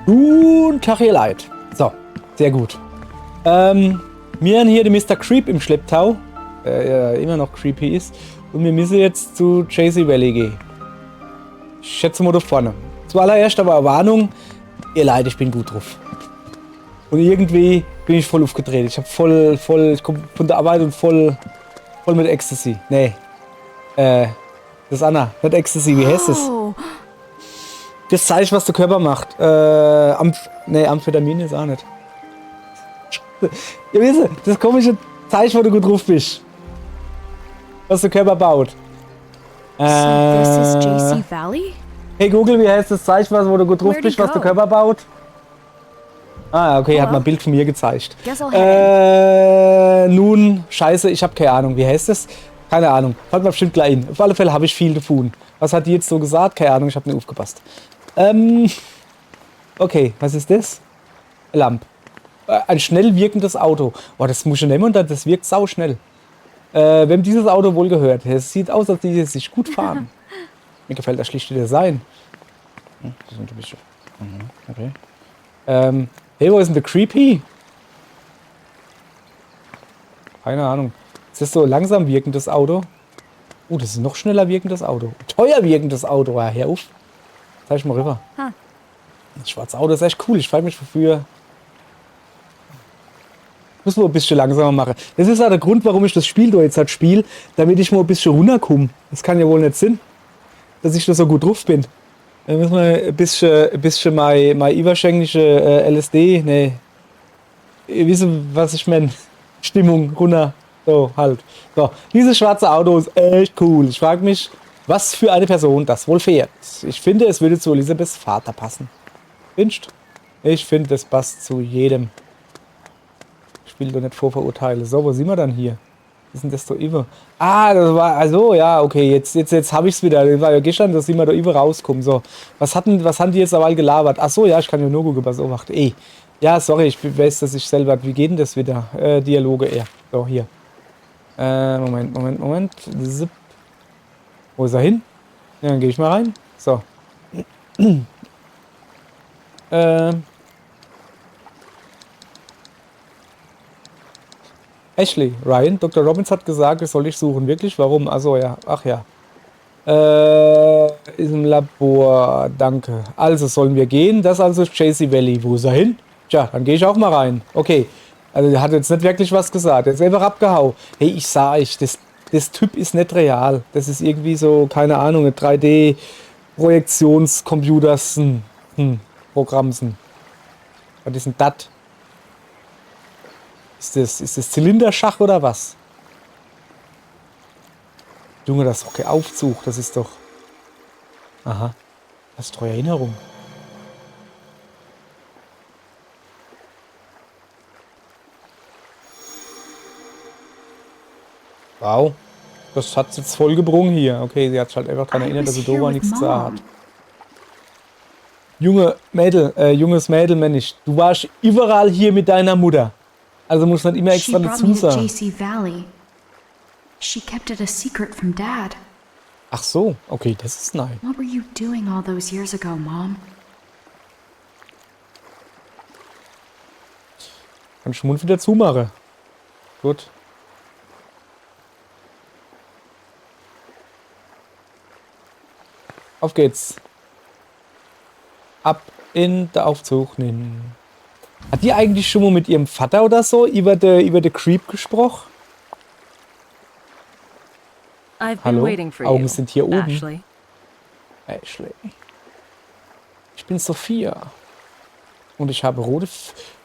Guten Tag, ihr Leid. So, sehr gut. Wir haben hier den Mr. Creep im Schlepptau, der immer noch creepy ist. Und wir müssen jetzt zu JC Valley gehen. Ich schätze mal da vorne. Zuallererst aber eine Warnung. Ihr Leid, ich bin gut drauf. Und irgendwie bin ich voll aufgedreht. Ich habe ich komme von der Arbeit und voll mit Ecstasy. Nee. Das ist Anna, nicht Ecstasy, wie heißt es? Das Zeichen, was der Körper macht. Amphetamin ist auch nicht. Ihr wisst, das komische Zeichen, wo du gut drauf bist. Was der Körper baut. So this is JC Valley? Hey Google, wie heißt das Zeichen, wo du gut drauf bist, was der Körper baut? Ah, okay, hat mal ein Bild von mir gezeigt. Nun, scheiße, ich habe keine Ahnung. Wie heißt das? Keine Ahnung. Fällt mir bestimmt gleich ein. Auf alle Fälle habe ich viel davon. Was hat die jetzt so gesagt? Keine Ahnung, ich habe nicht aufgepasst. Okay, was ist das? Lamp. Ein schnell wirkendes Auto. Boah, das muss ich nehmen und das wirkt sau schnell. Wem dieses Auto wohl gehört? Es sieht aus, als die sich gut fahren. Mir gefällt das schlichte Design. Das sind ein bisschen. Okay. Hey, wo ist denn der Creepy? Keine Ahnung. Ist das so langsam wirkendes Auto? Das ist ein noch schneller wirkendes Auto. Teuer wirkendes Auto. Ja, hör auf. Zeig ich mal rüber. Das schwarze Auto ist echt cool. Ich frage mich, wofür. Muss man ein bisschen langsamer machen. Das ist auch der Grund, warum ich das Spiel da jetzt halt spiele, damit ich mal ein bisschen runterkomme. Das kann ja wohl nicht Sinn, dass ich da so gut drauf bin. Da müssen wir ein bisschen meine überschwängliche LSD, nee, ihr wisst, was ich meine, Stimmung runter, so halt. So, dieses schwarze Auto ist echt cool. Ich frage mich, was für eine Person das wohl fährt. Ich finde, es würde zu Elisabeths Vater passen. Findest? Ich finde, das passt zu jedem. Ich will doch nicht vorverurteilen. So, wo sind wir dann hier? Was ist denn das da über? Ah, das war, also, ja, okay, jetzt habe ich es wieder. Das war ja gestern, dass wir da über rauskommen. So, was haben die jetzt dabei gelabert? Ach so, ja, ich kann ja nur gucken, was so macht. Ja, sorry, ich weiß, dass ich selber, wie geht denn das wieder? Dialoge eher. So, hier. Moment. Zip. Wo ist er hin? Ja, dann gehe ich mal rein. So. Ashley, Ryan, Dr. Robbins hat gesagt, ich soll dich suchen. Wirklich? Warum? Achso, ja. Ach ja. Ist im Labor. Danke. Also sollen wir gehen. Das also ist JC Valley. Wo ist er hin? Tja, dann gehe ich auch mal rein. Okay. Also der hat jetzt nicht wirklich was gesagt. Er ist einfach abgehauen. Hey, ich sag euch, das Typ ist nicht real. Das ist irgendwie so, keine Ahnung, ein 3D-Projektionscomputers Programmsen. Was ist denn das? Ist das Zylinderschach oder was? Junge, das ist doch kein Aufzug. Das ist doch... Aha. Das ist doch Erinnerung. Wow. Das hat jetzt voll gebrungen hier. Okay, sie hat sich halt einfach daran erinnert, dass sie da war, nichts gesagt hat. Junges Mädel, Mensch. Du warst überall hier mit deiner Mutter. Also muss nicht immer extra dazu sagen. JC Valley. She kept it a secret from Dad. Ach so, okay, das ist nein. What were you doing all those years ago, Mom? Kann ich den Mund wieder zumachen. Gut. Auf geht's. Ab in der Aufzug. Hat die eigentlich schon mal mit ihrem Vater oder so über de Creep gesprochen? Hallo? Augen sind hier oben. Ashley. Ich bin Sophia. Und ich habe rote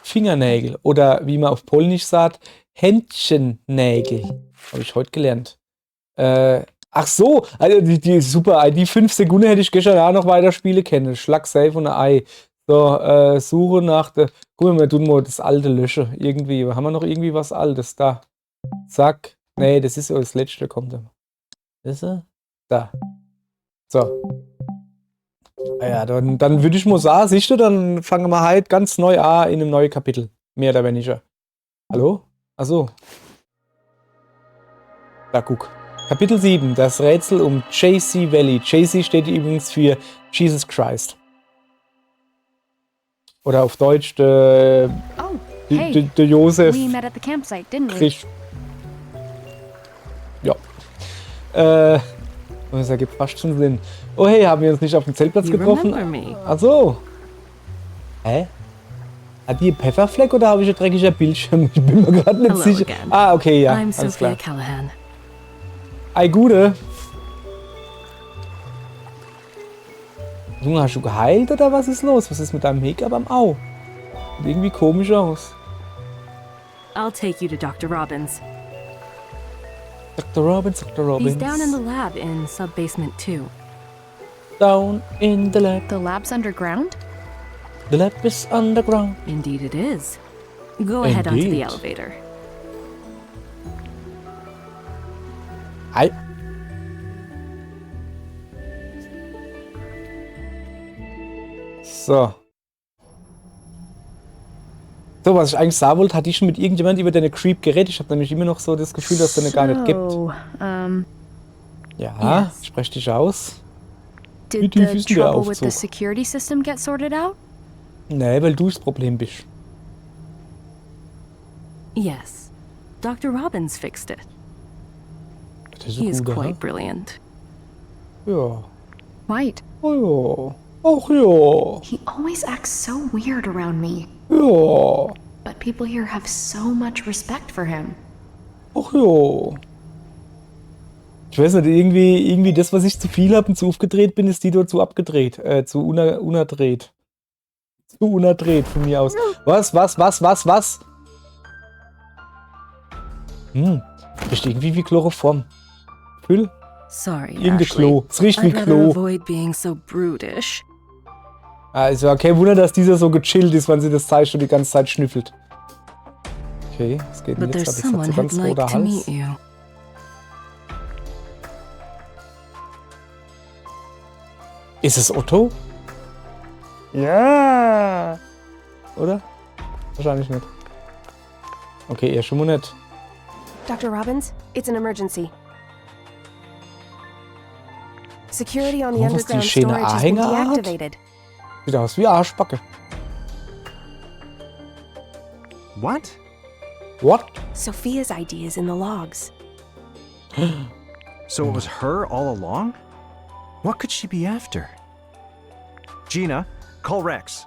Fingernägel. Oder wie man auf Polnisch sagt, Händchennägel. Habe ich heute gelernt. Ach so, also die super. Die 5 Sekunden hätte ich gestern auch noch weiter Spiele kennen. Schlag safe und ein Ei. So, Suche nach der. Guck mal, wir tun mal das alte löschen. Irgendwie. Haben wir noch irgendwie was Altes? Da. Zack. Nee, das ist ja das letzte, kommt da. Ist er? Da. So. Ja, dann würde ich mal sagen, siehst du, dann fangen wir halt ganz neu an in einem neuen Kapitel. Mehr oder weniger. Hallo? Achso. Da, guck. Kapitel 7. Das Rätsel um JC Valley. JC steht übrigens für Jesus Christ. Oder auf Deutsch, der Oh, hey. Josef We met at the campsite, didn't we? kriegt. Ja. Das ergibt fast schon Sinn. Oh hey, haben wir uns nicht auf dem Zeltplatz You getroffen? remember me. Ach so. Hä? Hat die einen Pfefferfleck oder habe ich ein dreckiger Bildschirm? Ich bin mir gerade nicht Hello sicher. again. Ah, okay, ja. I'm Alles Sophia klar. Callahan. Ei, Gude. Junge, hast du geheilt oder was ist los? Was ist mit deinem Make-up am Au? Sieht irgendwie komisch aus. I'll take you to Dr. Robbins. Dr. Robbins, Dr. Robbins. He's down in the lab in sub-basement 2. Down in the lab. The lab's underground? The lab is underground. Indeed it is. Go ahead onto the Indeed. elevator. Ei. So. So, was ich eigentlich sagen wollte, hatte ich schon mit irgendjemand über deine Creep geredet? Ich habe nämlich immer noch so das Gefühl, dass es deine gar nicht gibt. So, Ja, Yes. sprech dich aus. Wie did tief the ist denn der trouble with the Aufzug? security system get sorted out? Nee, weil du das Problem bist. Yes. Dr. Robbins fixed it. Das ist He is ein guter, quite brilliant. Ja. White. Oh ja. Ach ja. He always acts so weird around me. Ja. But people here have so much respect for him. Ach ja. Ich weiß nicht, irgendwie das, was ich zu viel habe und zu aufgedreht bin, ist die dort zu abgedreht. Zu unertdreht. Zu unertdreht von mir aus. Was? Riecht irgendwie wie Chloroform. Fühl? Sorry, Irgendein Ashley. Klo. Es riecht wie I'd rather Klo. avoid being so brutish. Also, okay, Wunder, dass dieser so gechillt ist, wenn sie das Zeug schon die ganze Zeit schnüffelt. Okay, es geht But jetzt there's ab. Jetzt hat someone sie who'd ganz like roter to meet Hals. you. Ist es Otto? Ja. Oder? Wahrscheinlich nicht. Okay, er schon mal nicht. Dr. Robbins, it's an emergency. Security on the Oh, was die underground schöne storage has been Anhänger hat. deactivated. Sieht aus wie Arschbacke. What? What? Sophia's ID is in the logs. So it was her all along? What could she be after? Gina, call Rex.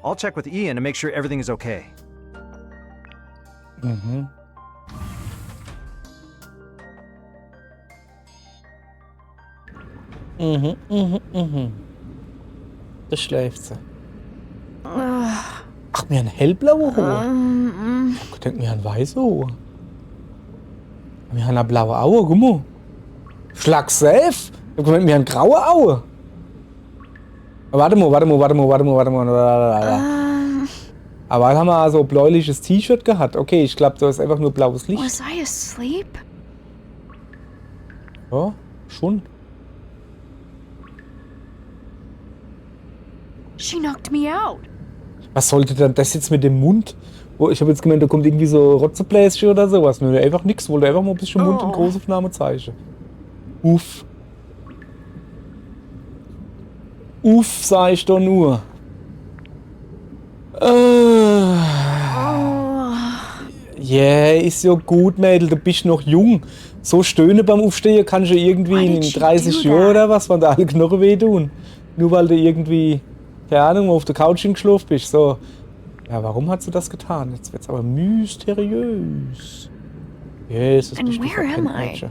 I'll check with Ian to make sure everything is okay. Mhm. Das schläft sie. Ach, mir ein hellblauer Haar. Ich denke, mir ein weißer Haar. Wir haben eine blaue Aue, guck mal. Schlag safe. Ich denke, mir ein graue Aue. Warte mal. Aber haben wir so ein bläuliches T-Shirt gehabt. Okay, ich glaube, da ist einfach nur blaues Licht. Was I asleep? Ja, schon. She knocked me out. Was sollte denn das jetzt mit dem Mund? Oh, ich habe jetzt gemeint, da kommt irgendwie so Rotzebläschen oder sowas. Nur einfach nix, wollte einfach mal ein bisschen Mund in Großaufnahme zeigen. Uff. Uff, sag ich doch nur. Yeah, ist ja gut, Mädel, du bist noch jung. So stöhnen beim Aufstehen kannst du irgendwie Why in did she 30 do Jahren that? oder was, wenn da alle Knochen wehtun. Nur weil du irgendwie, keine Ahnung, auf der Couch hingeschlafen bist. So. Ja, warum hat sie das getan? Jetzt wird's aber mysteriös. Yes, das And bist du where am verpennt, I? Mädchen.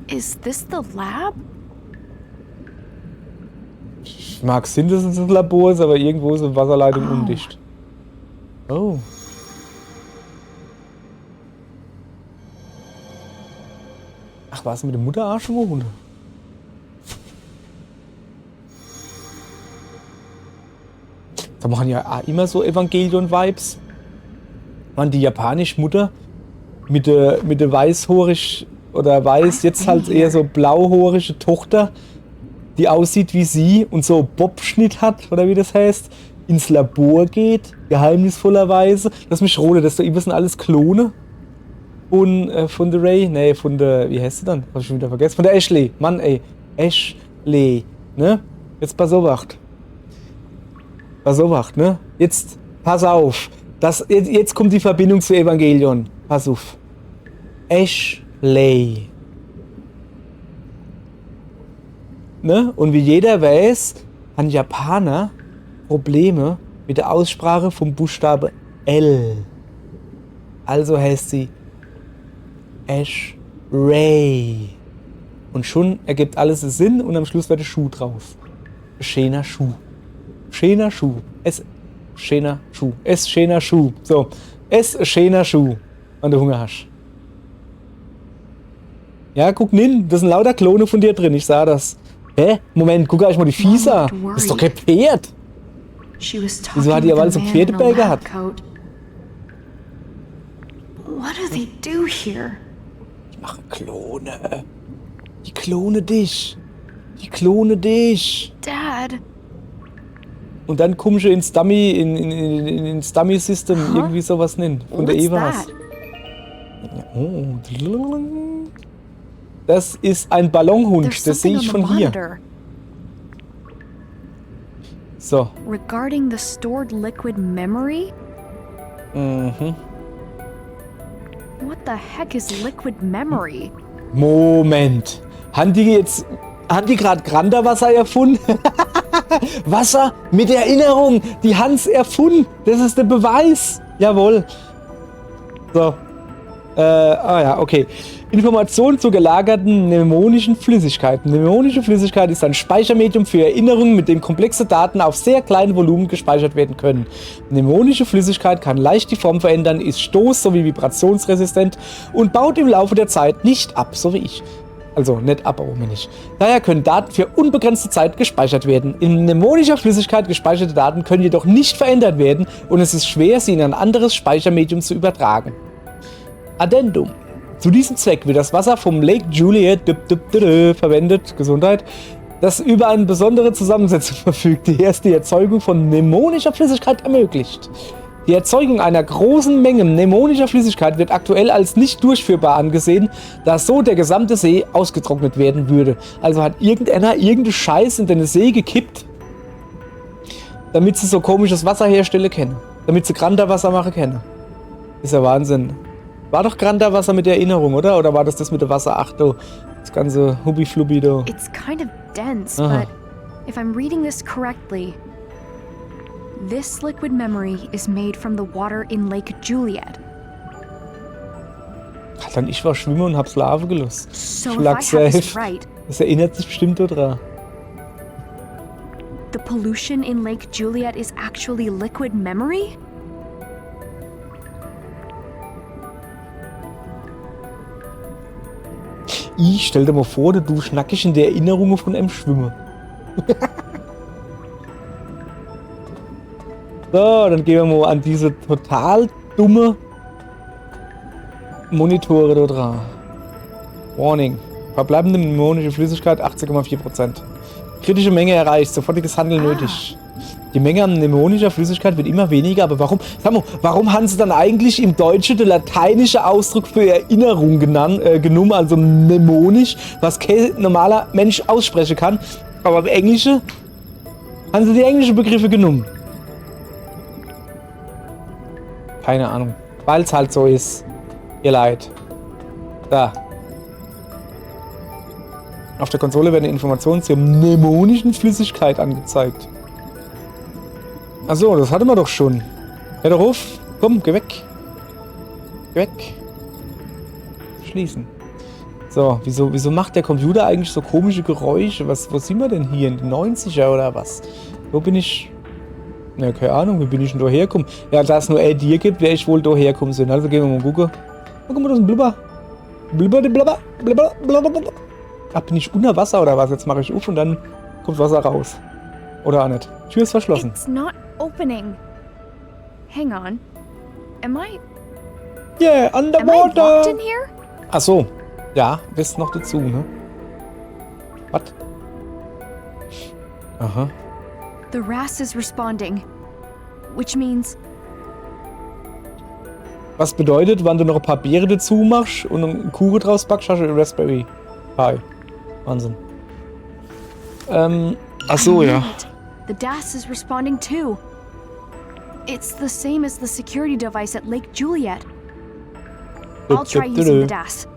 Is this the lab? Mag Sinn, dass es ein Labor ist, aber irgendwo ist eine Wasserleitung Oh. undicht. Oh. Ach, was mit dem Mutterarsch im Mund? Da machen ja auch immer so Evangelion-Vibes. Man, die japanische Mutter mit der weißhaarig oder weiß, jetzt halt eher so blauhaarige Tochter, die aussieht wie sie und so Bobschnitt hat, oder wie das heißt, ins Labor geht, geheimnisvollerweise. Lass mich rolle, das sind alles Klone. Und von der Ray, nee, von der, wie heißt sie dann? Hab ich schon wieder vergessen. Von der Ashley. Mann, ey. Ashley. Ne? Jetzt pass auf, wacht. Was so macht, ne? Jetzt, pass auf. Jetzt kommt die Verbindung zu Evangelion. Pass auf. Ashley. Ne? Und wie jeder weiß, haben Japaner Probleme mit der Aussprache vom Buchstabe L. Also heißt sie Ashley. Und schon ergibt alles Sinn und am Schluss wird der Schuh draus. Schöner Schuh. Schöner Schuh. Schöner Schuh. Schöner Schuh. So. Schöner Schuh. Wenn du Hunger hast. Ja, guck hin. Das sind lauter Klone von dir drin. Ich sah das. Hä? Moment, guck euch mal die Viecher. Das ist doch kein Pferd. Wieso hat die aber alle so Pferdebell gehabt? What do they do here? Die machen Klone. Die klone dich. Die klone dich. Dad. Und dann kommst du ins Dummy, ins Dummy-System, irgendwie sowas nennen. Von der What's Evas. that? Oh. Das ist ein Ballonhund, There's das sehe something ich on the von hier. monitor. So. Regarding the stored liquid memory? Mhm. What the heck is liquid memory? Moment. Haben die gerade Granderwasser erfunden? Wasser mit Erinnerung. Die Hans erfunden. Das ist der Beweis. Jawohl. So. Ja, okay. Informationen zu gelagerten mnemonischen Flüssigkeiten. Mnemonische Flüssigkeit ist ein Speichermedium für Erinnerungen, mit dem komplexe Daten auf sehr kleinen Volumen gespeichert werden können. Mnemonische Flüssigkeit kann leicht die Form verändern, ist stoß- sowie vibrationsresistent und baut im Laufe der Zeit nicht ab, so wie ich. Also nicht ab, aber nicht. Daher können Daten für unbegrenzte Zeit gespeichert werden. In mnemonischer Flüssigkeit gespeicherte Daten können jedoch nicht verändert werden und es ist schwer, sie in ein anderes Speichermedium zu übertragen. Addendum. Zu diesem Zweck wird das Wasser vom Lake Juliet verwendet, Gesundheit, das über eine besondere Zusammensetzung verfügt, die erst die Erzeugung von mnemonischer Flüssigkeit ermöglicht. Die Erzeugung einer großen Menge mnemonischer Flüssigkeit wird aktuell als nicht durchführbar angesehen, da so der gesamte See ausgetrocknet werden würde. Also hat irgendeiner irgendeinen Scheiß in den See gekippt, damit sie so komisches Wasser herstellen können. Damit sie Granderwasser machen können. Ist ja Wahnsinn. War doch Granderwasser mit der Erinnerung, oder? Oder war das mit dem Wasser? Ach du, das ganze Hubbi-Flubbi, du. It's kind of dense, Aha. but if I'm reading this correctly, this liquid memory is made from the water in Lake Juliet. Dann ich war schwimmen und hab's Lava gelöst. So Schlag if I have this safe. right, Das erinnert sich bestimmt daran. the pollution in Lake Juliet is actually liquid memory? Ich stell dir mal vor, du schnackig in der Erinnerung von einem Schwimmer. So, dann gehen wir mal an diese total dumme Monitore da dran. Warning. Verbleibende mnemonische Flüssigkeit 18,4%. Kritische Menge erreicht. Sofortiges Handeln nötig. Die Menge an mnemonischer Flüssigkeit wird immer weniger, aber warum? Sag mal, warum haben sie dann eigentlich im Deutschen den lateinischen Ausdruck für Erinnerung genommen, also mnemonisch, was kein normaler Mensch aussprechen kann, aber im Englischen haben sie die englischen Begriffe genommen. Keine Ahnung. Weil es halt so ist. Ihr Leid. Da. Auf der Konsole werden Informationen zur mnemonischen Flüssigkeit angezeigt. Achso, das hatten wir doch schon. Hör doch auf. Komm, geh weg. Geh weg. Schließen. So, wieso macht der Computer eigentlich so komische Geräusche? Wo sind wir denn hier? In den 90er oder was? Wo bin ich? Ja, keine Ahnung, wie bin ich denn da hergekommen? Ja, da es nur dir gibt, wäre ich wohl da herkommen sind. Also gehen wir mal gucken. Oh, guck mal, das ist ein Blubber. Blubber, blubber, blubber, blubber, blubber. Ah, bin ich unter Wasser oder was? Jetzt mache ich auf und dann kommt Wasser raus. Oder auch nicht. Tür ist verschlossen. It's not opening. Hang on. Am I Yeah, locked underwater! in here? Ach so. Ja, bist noch dazu, ne? Was? Aha. The RAS is responding, which means Was bedeutet, wenn du noch ein paar Beeren dazu machst und eine Kuchen draus backst, hast du eine Raspberry Pi. Wahnsinn. Ach so, I ja. knew it. The DAS is responding too. It's the same as the security device at Lake Juliet. I'll try using the DAS.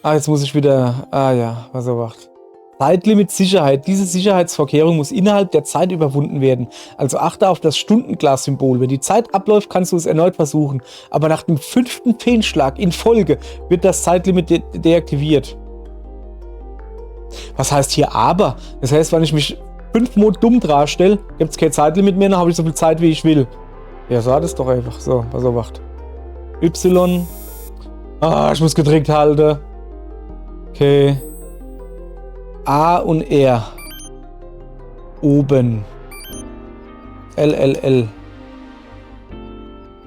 Ah, jetzt muss ich wieder... Ah ja, was er macht. Zeitlimit Sicherheit. Diese Sicherheitsvorkehrung muss innerhalb der Zeit überwunden werden. Also achte auf das Stundenglas-Symbol. Wenn die Zeit abläuft, kannst du es erneut versuchen. Aber nach dem 5. Fehlschlag in Folge wird das Zeitlimit deaktiviert. Was heißt hier aber? Das heißt, wenn ich mich 5-mal dumm darstelle, gibt es kein Zeitlimit mehr, dann habe ich so viel Zeit, wie ich will. Ja, so hat es doch einfach. So, was er macht. Y. Ah, ich muss gedrückt halten. Okay. A und R. Oben. L, L, L.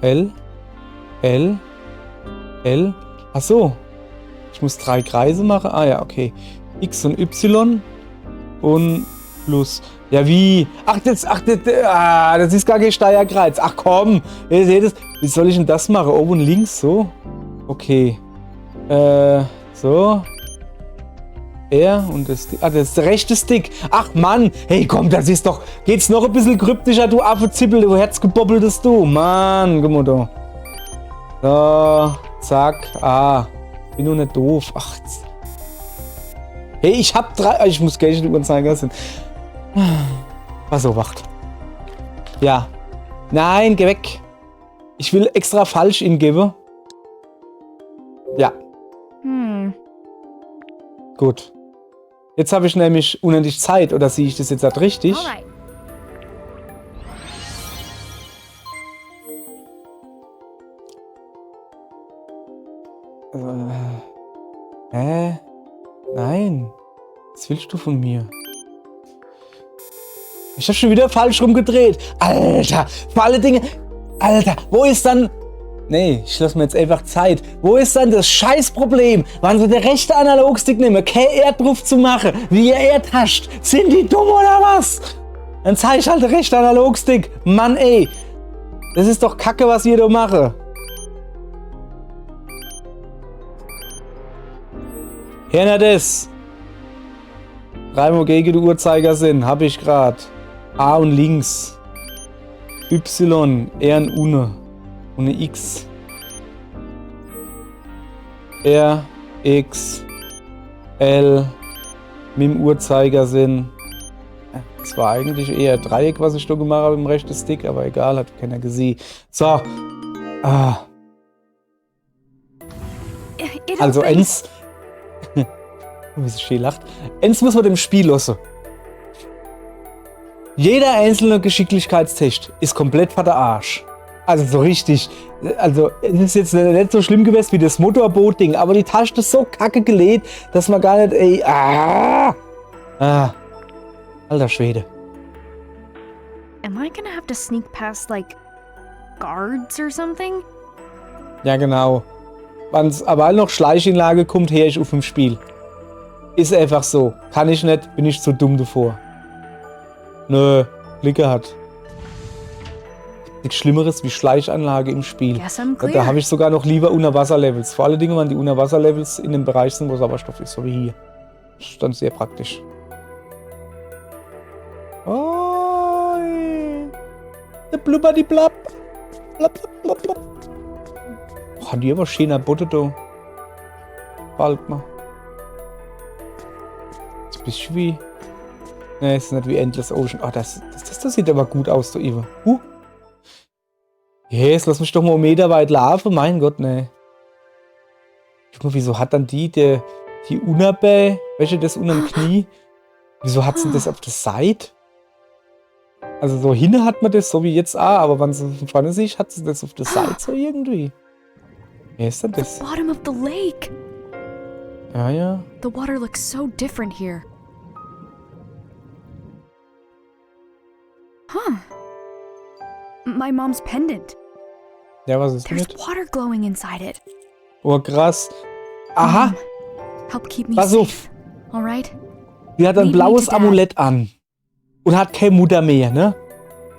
L. L. L. Ach so. Ich muss 3 Kreise machen. Ah ja, okay. X und Y. Und plus. Ja, wie? Ach, das ist gar kein Steuerkreuz. Ach komm. Ihr seht es. Wie soll ich denn das machen? Oben und links so? Okay. So. R und das ist der rechte Stick. Ach Mann, hey komm, das ist doch. Geht's noch ein bisschen kryptischer, du Affezippel, du herzgebobbeltes du. Mann, guck mal da. So, zack. Ah, bin nur nicht doof. Ach. Hey, ich hab 3. Ich muss Geld über den Zeiger sind. Was so wacht. Ja. Nein, geh weg. Ich will extra falsch ingeben. Ja. Gut. Jetzt habe ich nämlich unendlich Zeit, oder sehe ich das jetzt halt richtig? Alright. Nein. Was willst du von mir? Ich habe schon wieder falsch rumgedreht. Alter, vor alle Dinge. Alter, wo ist dann... Nee, ich lasse mir jetzt einfach Zeit. Wo ist dann das Scheißproblem? Wann sie der rechte Analogstick nehmen, kein Erd drauf zu machen, wie ihr Erd hascht? Sind die dumm oder was? Dann zeig ich halt den rechten Analogstick. Mann ey. Das ist doch Kacke, was ihr da mache. Herr das. 3-mal gegen den Uhrzeigersinn, hab ich grad. A und links. Y, R und Une. Und eine X. R, X, L, mit dem Uhrzeigersinn. Das war eigentlich eher Dreieck, was ich da gemacht habe im rechten Stick, aber egal, hat keiner gesehen. So. Ah. Also, eins. Wie sie schön lacht. Eins muss man dem Spiel lassen. Jeder einzelne Geschicklichkeitstest ist komplett für den Arsch. Also so richtig. Also es ist jetzt nicht so schlimm gewesen wie das Motorboot-Ding, aber die Taste ist so kacke gelegt, dass man gar nicht... Ey, alter Schwede. Am I gonna have to sneak past, like, guards or something? Ja genau. Wenn es aber noch Schleichinlage kommt, her ich auf dem Spiel. Ist einfach so. Kann ich nicht, bin ich zu dumm davor. Nö, Blicke hat. Nichts Schlimmeres wie Schleichanlage im Spiel. Guess I'm Da clear. habe ich sogar noch lieber Unterwasserlevels. Vor allen Dingen, wenn die Unterwasserlevels in dem Bereich sind, wo Sauerstoff ist, so wie hier. Das ist dann sehr praktisch. Oh, der Blubber, die Blapp. Blapp, blapp, blapp. Oh, haben die aber schöner Butter da. Bald mal. Das ist ein bisschen wie... Ne, es ist nicht wie Endless Ocean. Oh, das sieht aber gut aus, du Iva. Yes, lass mich doch mal einen Meter weit laufen. Mein Gott, ne. Guck mal, wieso hat dann die Unterbä, welche das unterm Knie? Wieso hat sie das auf der Seite? Also so hinten hat man das, so wie jetzt auch, aber wenn sie von vorne sieht, hat sie das auf der Seite so irgendwie. Wer ist denn das? The bottom of the lake. Ja, ja. The water looks so different here. Huh. My mom's pendant. Ja, was ist There's mit? water glowing inside it. Oh, krass. Aha, Help keep me pass auf. safe. All right? Die hat ein Lead me blaues to Dad. Amulett an. Und hat keine Mutter mehr, ne?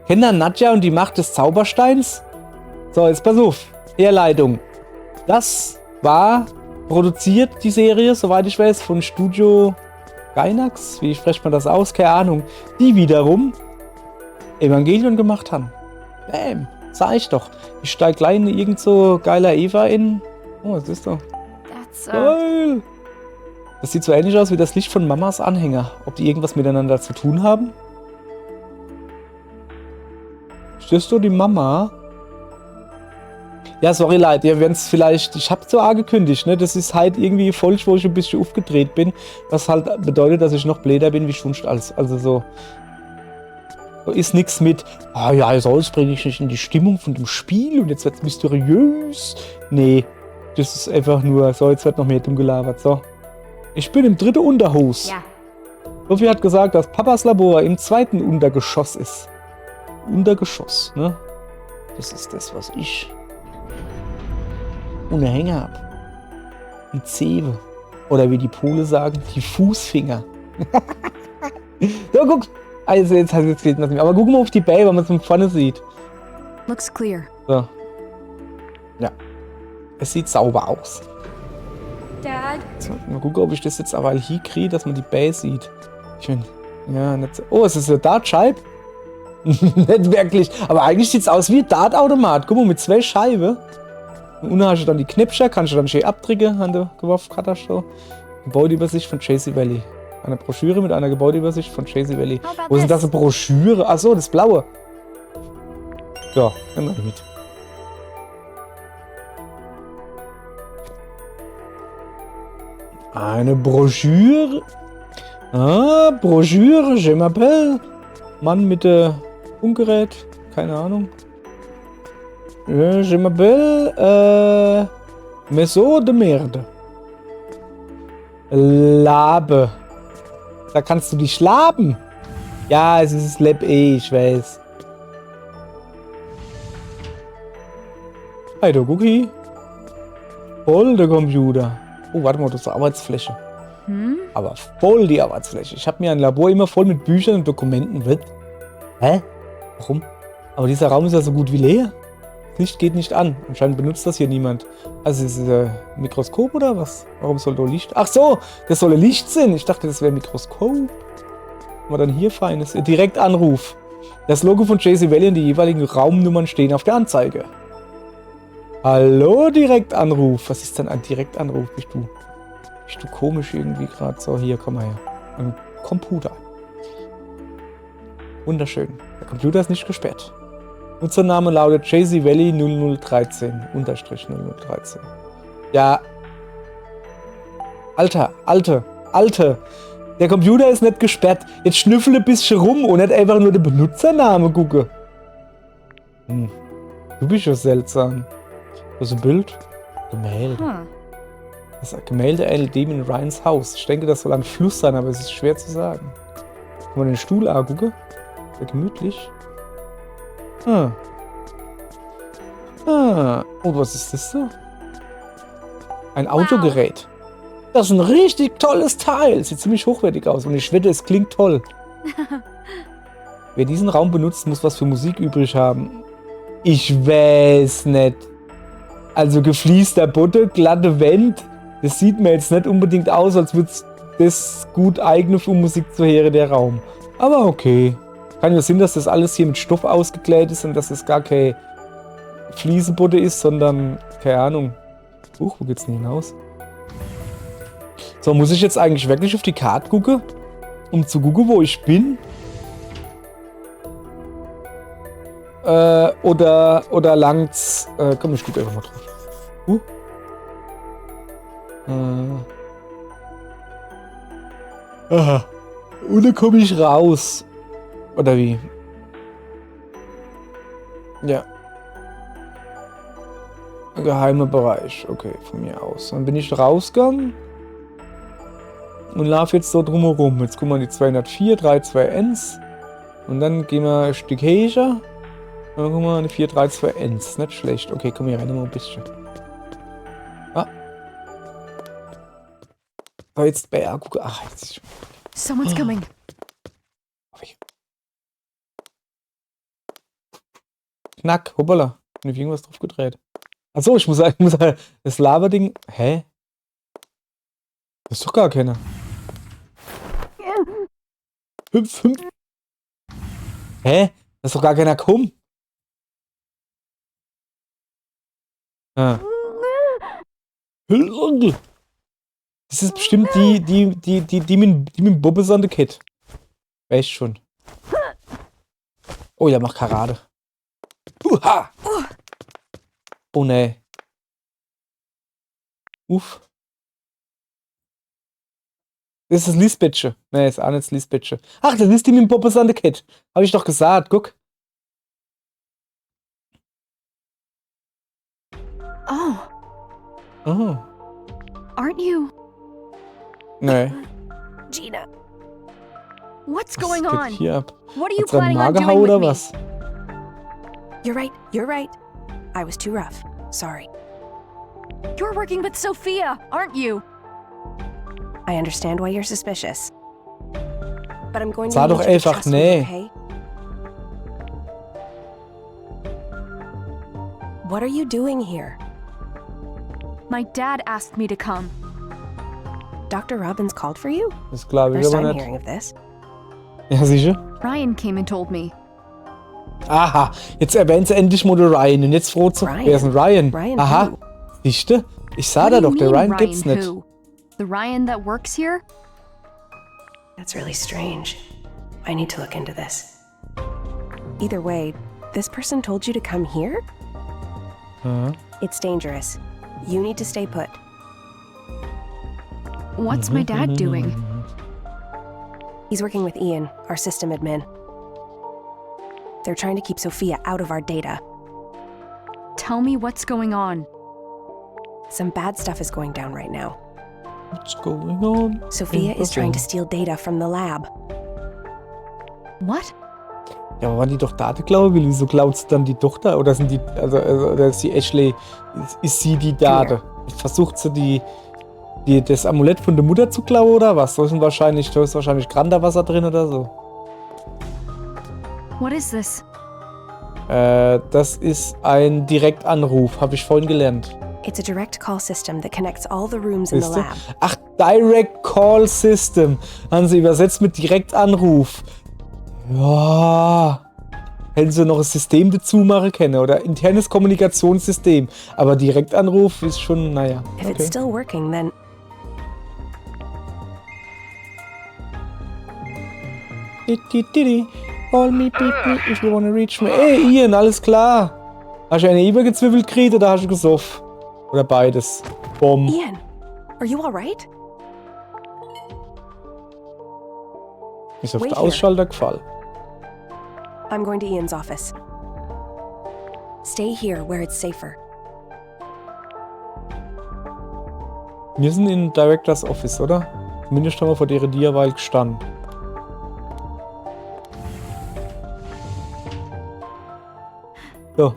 Kennt ihr Nadja und die Macht des Zaubersteins? So, jetzt pass auf. Herleitung. Das war produziert, die Serie, soweit ich weiß, von Studio Gainax, wie spricht man das aus? Keine Ahnung. Die wiederum Evangelion gemacht haben. Bäm, sag ich doch. Ich steig gleich in irgend so geiler Eva in. Oh, was ist da? That's, Geil! Das sieht so ähnlich aus wie das Licht von Mamas Anhänger. Ob die irgendwas miteinander zu tun haben? Stehst du die Mama? Ja, sorry Leute, ihr werdet es vielleicht, ich habe so angekündigt, ne? Das ist halt irgendwie Folge, wo ich ein bisschen aufgedreht bin, was halt bedeutet, dass ich noch bläder bin wie sonst alles. Also so ist nichts mit, ah ja, jetzt bringe ich nicht in die Stimmung von dem Spiel und jetzt wird es mysteriös. Nee, das ist einfach nur, so, jetzt wird noch mehr dumm gelabert, so. Ich bin im 3. Unterhaus. yeah. Sophie hat gesagt, dass Papas Labor im 2. Untergeschoss ist. Untergeschoss, ne? Das ist das, was ich ohne Hänger habe. Die Zebe. Oder wie die Pole sagen, die Fußfinger. So, guck. Also jetzt geht das nicht mehr. Aber guck mal auf die Bay, wenn man es von vorne sieht. Looks clear. So. Ja. Es sieht sauber aus. Dad? So, mal gucken, ob ich das jetzt aber hier kriege, dass man die Bay sieht. Schön. Ja, nicht so. Oh, es ist eine Dartscheibe. Nicht wirklich. Aber eigentlich sieht es aus wie ein Dartautomat. Guck mal, mit 2 Scheiben. Und unten hast du dann die Knipscher, kannst du dann schön abdrücken an der geworfen Katasto. Gebäudeübersicht von Chasey Valley. Eine Broschüre mit einer Gebäudeübersicht von Chasey Valley. How about Wo ist denn das, this? eine Broschüre? Achso, das blaue. Ja, immer mit. Eine Broschüre. Ah, Broschüre, je m'appelle. Mann mit Funkgerät. Keine Ahnung. Je m'appelle Maison de Merde. Labe. Da kannst du dich laben. Ja, es ist Lab E, ich weiß. Hey, du Cookie. Voll der Computer. Oh, warte mal, das ist eine Arbeitsfläche. Aber voll die Arbeitsfläche. Ich habe mir ein Labor immer voll mit Büchern und Dokumenten. Was? Hä? Warum? Aber dieser Raum ist ja so gut wie leer. Das Licht geht nicht an. Anscheinend benutzt das hier niemand. Also ist es ein Mikroskop oder was? Warum soll da Licht? Ach so, das soll ein Licht sein. Ich dachte, das wäre ein Mikroskop. Aber dann hier feines. Direktanruf. Das Logo von Chasey Valley und die jeweiligen Raumnummern stehen auf der Anzeige. Hallo, Direktanruf. Was ist denn ein Direktanruf? Bist du komisch irgendwie gerade? So, hier, komm mal her. Ein Computer. Wunderschön. Der Computer ist nicht gesperrt. Nutzername lautet Chasey Valley 0013. Unterstrich 0013. Ja. Alte. Der Computer ist nicht gesperrt. Jetzt schnüffel ein bisschen rum und nicht einfach nur den Benutzername gucke. Du bist ja seltsam. Das ist ein Bild. Gemälde. Huh. Das ist ein Gemälde ähnelt dem in Ryans Haus. Ich denke, das soll ein Fluss sein, aber es ist schwer zu sagen. Kann man den Stuhl angucken? Sehr gemütlich. Oh, was ist das so? Ein Autogerät. Das ist ein richtig tolles Teil. Sieht ziemlich hochwertig aus und ich wette, es klingt toll. Wer diesen Raum benutzt, muss was für Musik übrig haben. Ich weiß nicht. Also gefließter Boden, glatte Wand. Das sieht mir jetzt nicht unbedingt aus, als würde das gut eignen für Musik zu hören, der Raum. Aber okay. Kann ja Sinn, dass das alles hier mit Stoff ausgekleidet ist und dass es gar kein Fliesenboden ist, sondern, keine Ahnung. Wo geht's denn hinaus? So, muss ich jetzt eigentlich wirklich auf die Karte gucken, um zu gucken, wo ich bin? Oder langt's... komm, ich gucke einfach mal drauf. Aha. Und dann komme ich raus. Oder wie? Ja. Geheimer Bereich. Okay, von mir aus. Dann bin ich rausgegangen. Und laufe jetzt so drumherum. Jetzt gucken wir die 204, 32Ns. Und dann gehen wir ein Stück höher. Und dann gucken wir eine 432Ns. Nicht schlecht. Okay, komm hier rein mal ein bisschen. Ah. So, jetzt bei gucken. Ach, jetzt. Someone's coming. Knack, hoppala. Bin auf irgendwas drauf gedreht. Achso, ich muss das Laberding. Hä? Das ist doch gar keiner. 5. Hä? Da ist doch gar keiner gekommen. Ah. Das ist bestimmt die mit dem Bobbes an der Kette. Weiß schon. Oh, der macht Karate. Uha! Oh ne. Uff. Das ist das Lisbetsche. Ne, ist auch nicht das Lisbetsche. Ach, das ist die mit dem Bobbes an der Kette. Hab ich doch gesagt, guck. Oh, Oh. aren't you? Nee. Gina, What's Was going geht on? hier ab? What are you Hat's gerade planning on Mager doing oder with me? was? you're right. You're right. I was too rough. Sorry. You're working with Sophia, aren't you? I understand why you're suspicious. But I'm going to Sag need doch you to einfach trust me, nee. okay? What are you doing here? My dad asked me to come. Dr. Robbins called for you? Das glaube ich First aber I'm nicht. hearing of this. Ja, sicher. Ryan came and told me. Aha, jetzt erwähnt sie endlich mal den Ryan. Und jetzt froh zu. Ryan? Wer ist denn Ryan? Ryan Aha. who? Siehste? Ich sah What da do you doch, der mean, Ryan gibt's nicht. who? The Ryan that works here? That's really strange. I need to look into this. Either way, this person told you to come here? Aha. It's dangerous. You need to stay put. What's my dad doing? He's working with Ian, our system admin. They're trying to keep Sophia out of our data. Tell me what's going on. Some bad stuff is going down right now. What's going on? Sophia is trying to steal data from the lab. What? Ja, aber wenn die doch Daten klauen will, wieso klaut sie dann die Tochter? Oder sind die, oder ist die Ashley, ist sie die Date? Versucht sie das Amulett von der Mutter zu klauen oder was? Da ist wahrscheinlich Granderwasser drin oder so. What is this? Das ist ein Direktanruf, habe ich vorhin gelernt. It's a direct call system that connects all the rooms in the Siehste? lab. Ach, Direct Call System. Haben sie übersetzt mit Direktanruf. Ja. Hätten sie noch ein System dazu machen können oder internes Kommunikationssystem. Aber Direktanruf ist schon, naja. If it's Okay. still working, then Call me, beep me, if you wanna reach me. Ey, Ian, alles klar. Hast du eine übergezwibbelt gekriegt oder hast du gesoffen? Oder beides? Bumm. Ian, are you all right? Ist auf Wait den here. Ausschalter gefallen. I'm going to Ian's office. Stay here where it's safer. Wir sind in Directors Office, oder? Zumindest haben wir vor deren Diaweil gestanden. So,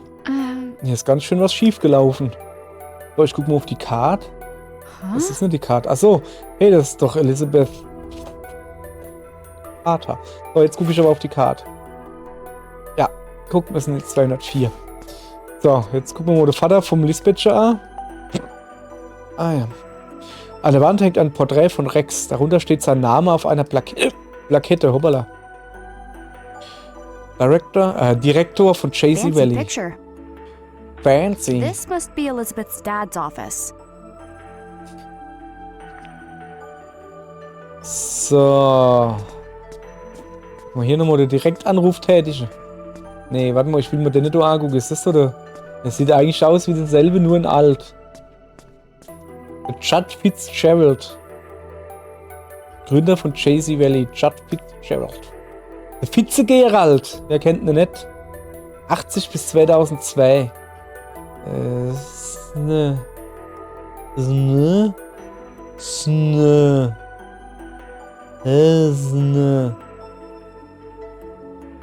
hier ist ganz schön was schief gelaufen. So, ich guck mal auf die Karte. Das ist nicht die Karte. Achso, hey, das ist doch Elizabeth Carter. So, jetzt gucke ich aber auf die Karte. Ja, guck, wir sind jetzt 204. So, jetzt gucken wir mal den Vater vom Lisbetscher an. Ah ja. An der Wand hängt ein Porträt von Rex. Darunter steht sein Name auf einer Plakette. Hoppala. Direktor von Chasey Fancy Valley. picture. Fancy. This must be Elizabeth's dad's office. So. Mal hier nochmal den Direktanruf tätigen. Nee, warte mal, ich will mir den nicht angucken. Ist das so der? Das sieht eigentlich aus wie dasselbe, nur in alt. Der Judd Fitzgerald. Gründer von Chasey Valley. Judd Fitzgerald. Der Fitze-Gerald. Wer kennt ihn nicht? 80 bis 2002.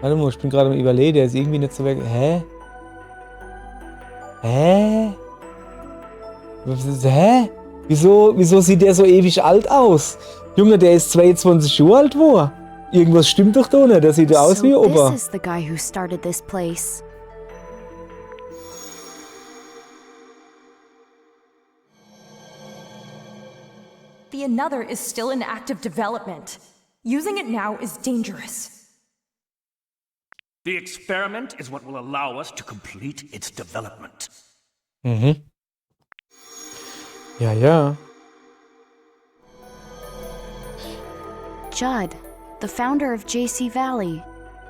Warte mal, ich bin gerade am Überlegen, der ist irgendwie nicht so weg. Hä? Hä? Hä? Wieso sieht der so ewig alt aus? Junge, der ist 22 Jahre alt, wo? Irgendwas stimmt doch da nicht. Der sieht ja aus wie So Opa. this is the guy who started this place. The Another is still in active development. Using it now is dangerous. The experiment is what will allow us to complete its development. Mhm. Ja, ja. Judd, the founder of JC Valley.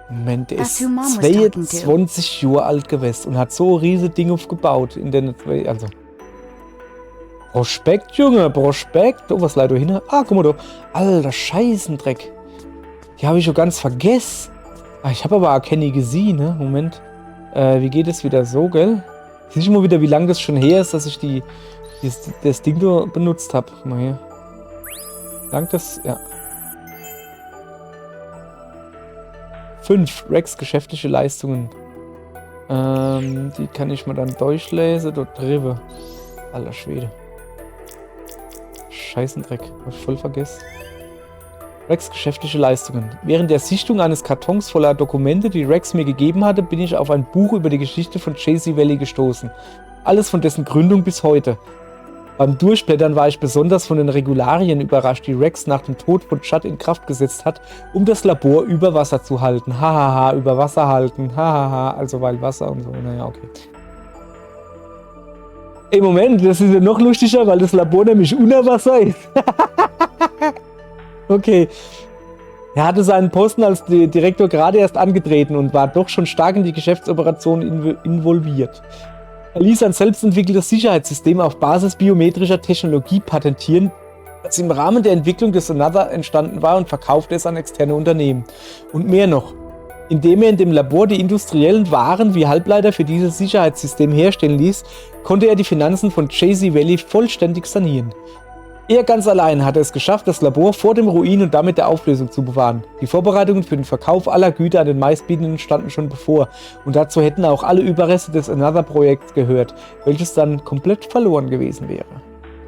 Moment, der That's ist who Mom was talking to. 22 Jahre alt gewesen und hat so riesige Dinge aufgebaut in den also Prospekt, Junge, Prospekt. Oh, was leider hin? Ah, guck mal da. Alter Scheißendreck. Die habe ich schon ganz vergessen. Ah, ich habe aber auch keine gesehen, ne? Moment. Wie geht es wieder so, gell? Siehst du mal wieder, wie lange das schon her ist, dass ich das Ding da benutzt habe. Guck mal hier. Langt das? Ja. 5 Rex geschäftliche Leistungen. Die kann ich mal dann durchlesen. Dort drüber. Alter Schwede. Scheißendreck. Hab ich voll vergessen. Rex geschäftliche Leistungen. Während der Sichtung eines Kartons voller Dokumente, die Rex mir gegeben hatte, bin ich auf ein Buch über die Geschichte von JC Valley gestoßen. Alles von dessen Gründung bis heute. Beim Durchblättern war ich besonders von den Regularien überrascht, die Rex nach dem Tod von Judd in Kraft gesetzt hat, um das Labor über Wasser zu halten. Hahaha, über Wasser halten. Hahaha, also weil Wasser und so. Naja, okay. Ey, Moment, das ist ja noch lustiger, weil das Labor nämlich unter Wasser ist. Okay. Er hatte seinen Posten als Direktor gerade erst angetreten und war doch schon stark in die Geschäftsoperation involviert. Er ließ ein selbstentwickeltes Sicherheitssystem auf Basis biometrischer Technologie patentieren, das im Rahmen der Entwicklung des Another entstanden war, und verkaufte es an externe Unternehmen. Und mehr noch. Indem er in dem Labor die industriellen Waren wie Halbleiter für dieses Sicherheitssystem herstellen ließ, konnte er die Finanzen von JC Valley vollständig sanieren. Er ganz allein hatte es geschafft, das Labor vor dem Ruin und damit der Auflösung zu bewahren. Die Vorbereitungen für den Verkauf aller Güter an den Meistbietenden standen schon bevor, und dazu hätten auch alle Überreste des Another-Projekts gehört, welches dann komplett verloren gewesen wäre.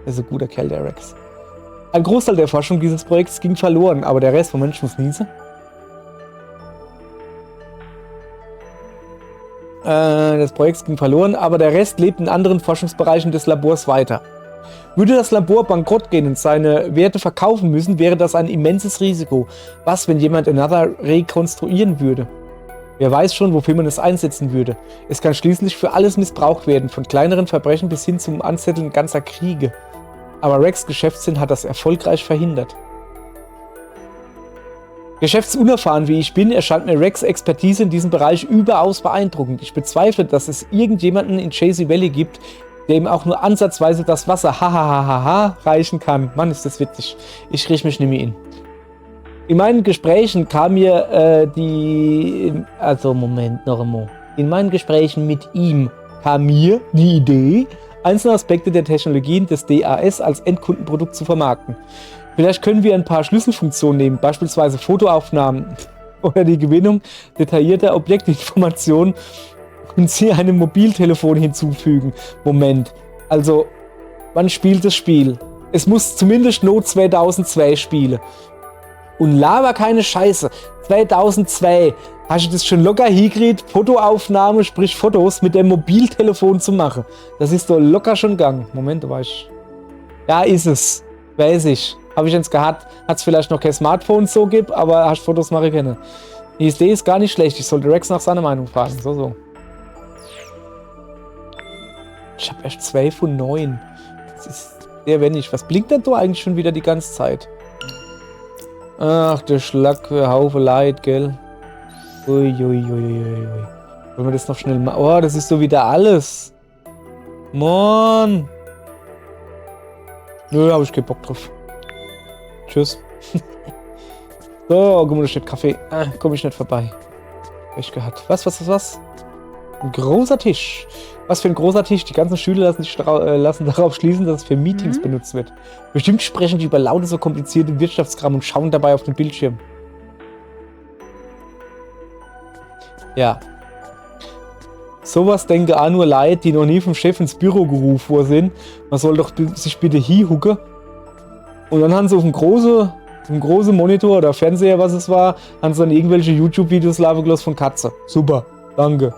Er ist ein guter Kerl, der Rex. Ein Großteil der Forschung dieses Projekts ging verloren, aber der Rest, Moment, ich muss niesen. Das Projekt ging verloren, aber der Rest lebt in anderen Forschungsbereichen des Labors weiter. Würde das Labor bankrott gehen und seine Werte verkaufen müssen, wäre das ein immenses Risiko. Was, wenn jemand Another rekonstruieren würde? Wer weiß schon, wofür man es einsetzen würde. Es kann schließlich für alles missbraucht werden, von kleineren Verbrechen bis hin zum Anzetteln ganzer Kriege. Aber Rex' Geschäftssinn hat das erfolgreich verhindert. Geschäftsunerfahren wie ich bin, erscheint mir Rex' Expertise in diesem Bereich überaus beeindruckend. Ich bezweifle, dass es irgendjemanden in JC Valley gibt, der ihm auch nur ansatzweise das Wasser reichen kann. Mann, ist das witzig. Ich kriege mich nicht mehr in. In meinen Gesprächen kam mir In meinen Gesprächen mit ihm kam mir die Idee, einzelne Aspekte der Technologien des DAS als Endkundenprodukt zu vermarkten. Vielleicht können wir ein paar Schlüsselfunktionen nehmen, beispielsweise Fotoaufnahmen oder die Gewinnung detaillierter Objektinformationen, und sie einem Mobiltelefon hinzufügen. Moment, also, wann spielt das Spiel? Es muss zumindest Not 2002 spielen. Und laber keine Scheiße. 2002 hast du das schon locker hingekriegt, Fotoaufnahme, sprich Fotos mit dem Mobiltelefon zu machen. Das ist doch locker schon gegangen. Moment, da war ich. Ja, ist es. Weiß ich. Habe ich jetzt gehabt, hat es vielleicht noch kein Smartphone so gibt, aber hast Fotos machen können. Die Idee ist gar nicht schlecht. Ich sollte Rex nach seiner Meinung fragen. So. Ich habe erst 2 von 9. Das ist sehr wenig. Was blinkt denn da eigentlich schon wieder die ganze Zeit? Ach, der Schlag für Haufen Leid, gell? Uiuiuiui. Wollen wir das noch schnell machen? Oh, das ist so wieder alles. Mann. Nö, habe ich keinen Bock drauf. Tschüss. So, guck mal, da steht Kaffee. Komm ich nicht vorbei. Echt gehabt. Was? Ein großer Tisch. Was für ein großer Tisch. Die ganzen Schüler lassen darauf schließen, dass es für Meetings benutzt wird. Bestimmt sprechen die über laute, so komplizierte Wirtschaftskram und schauen dabei auf den Bildschirm. Ja. Sowas denke auch nur Leute, die noch nie vom Chef ins Büro gerufen worden sind. Man soll doch sich bitte hinhucken. Und dann haben sie auf einem großen Monitor oder Fernseher, was es war, haben sie dann irgendwelche YouTube-Videos laufen gelassen von Katze. Super, danke.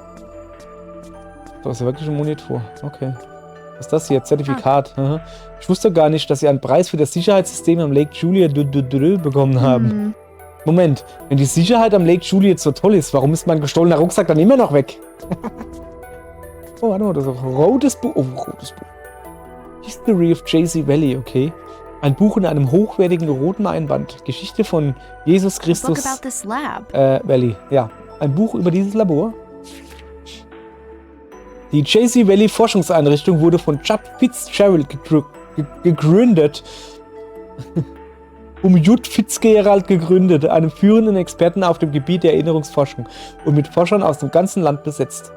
Das ist wirklich ein Monitor. Okay. Was ist das hier? Zertifikat. Aha. Ich wusste gar nicht, dass sie einen Preis für das Sicherheitssystem am Lake Julia bekommen haben. Moment, wenn die Sicherheit am Lake Juliet so toll ist, warum ist mein gestohlener Rucksack dann immer noch weg? Oh, warte mal, das ist ein rotes Buch. Oh, rotes Buch. History of J.C. Valley, okay. Ein Buch in einem hochwertigen roten Einband. Geschichte von Jesus Book Christus about this lab. Valley. Ja, ein Buch über dieses Labor. Die J.C. Valley Forschungseinrichtung wurde von Judd Fitzgerald gegründet. Judd Fitzgerald gegründet, einem führenden Experten auf dem Gebiet der Erinnerungsforschung und mit Forschern aus dem ganzen Land besetzt.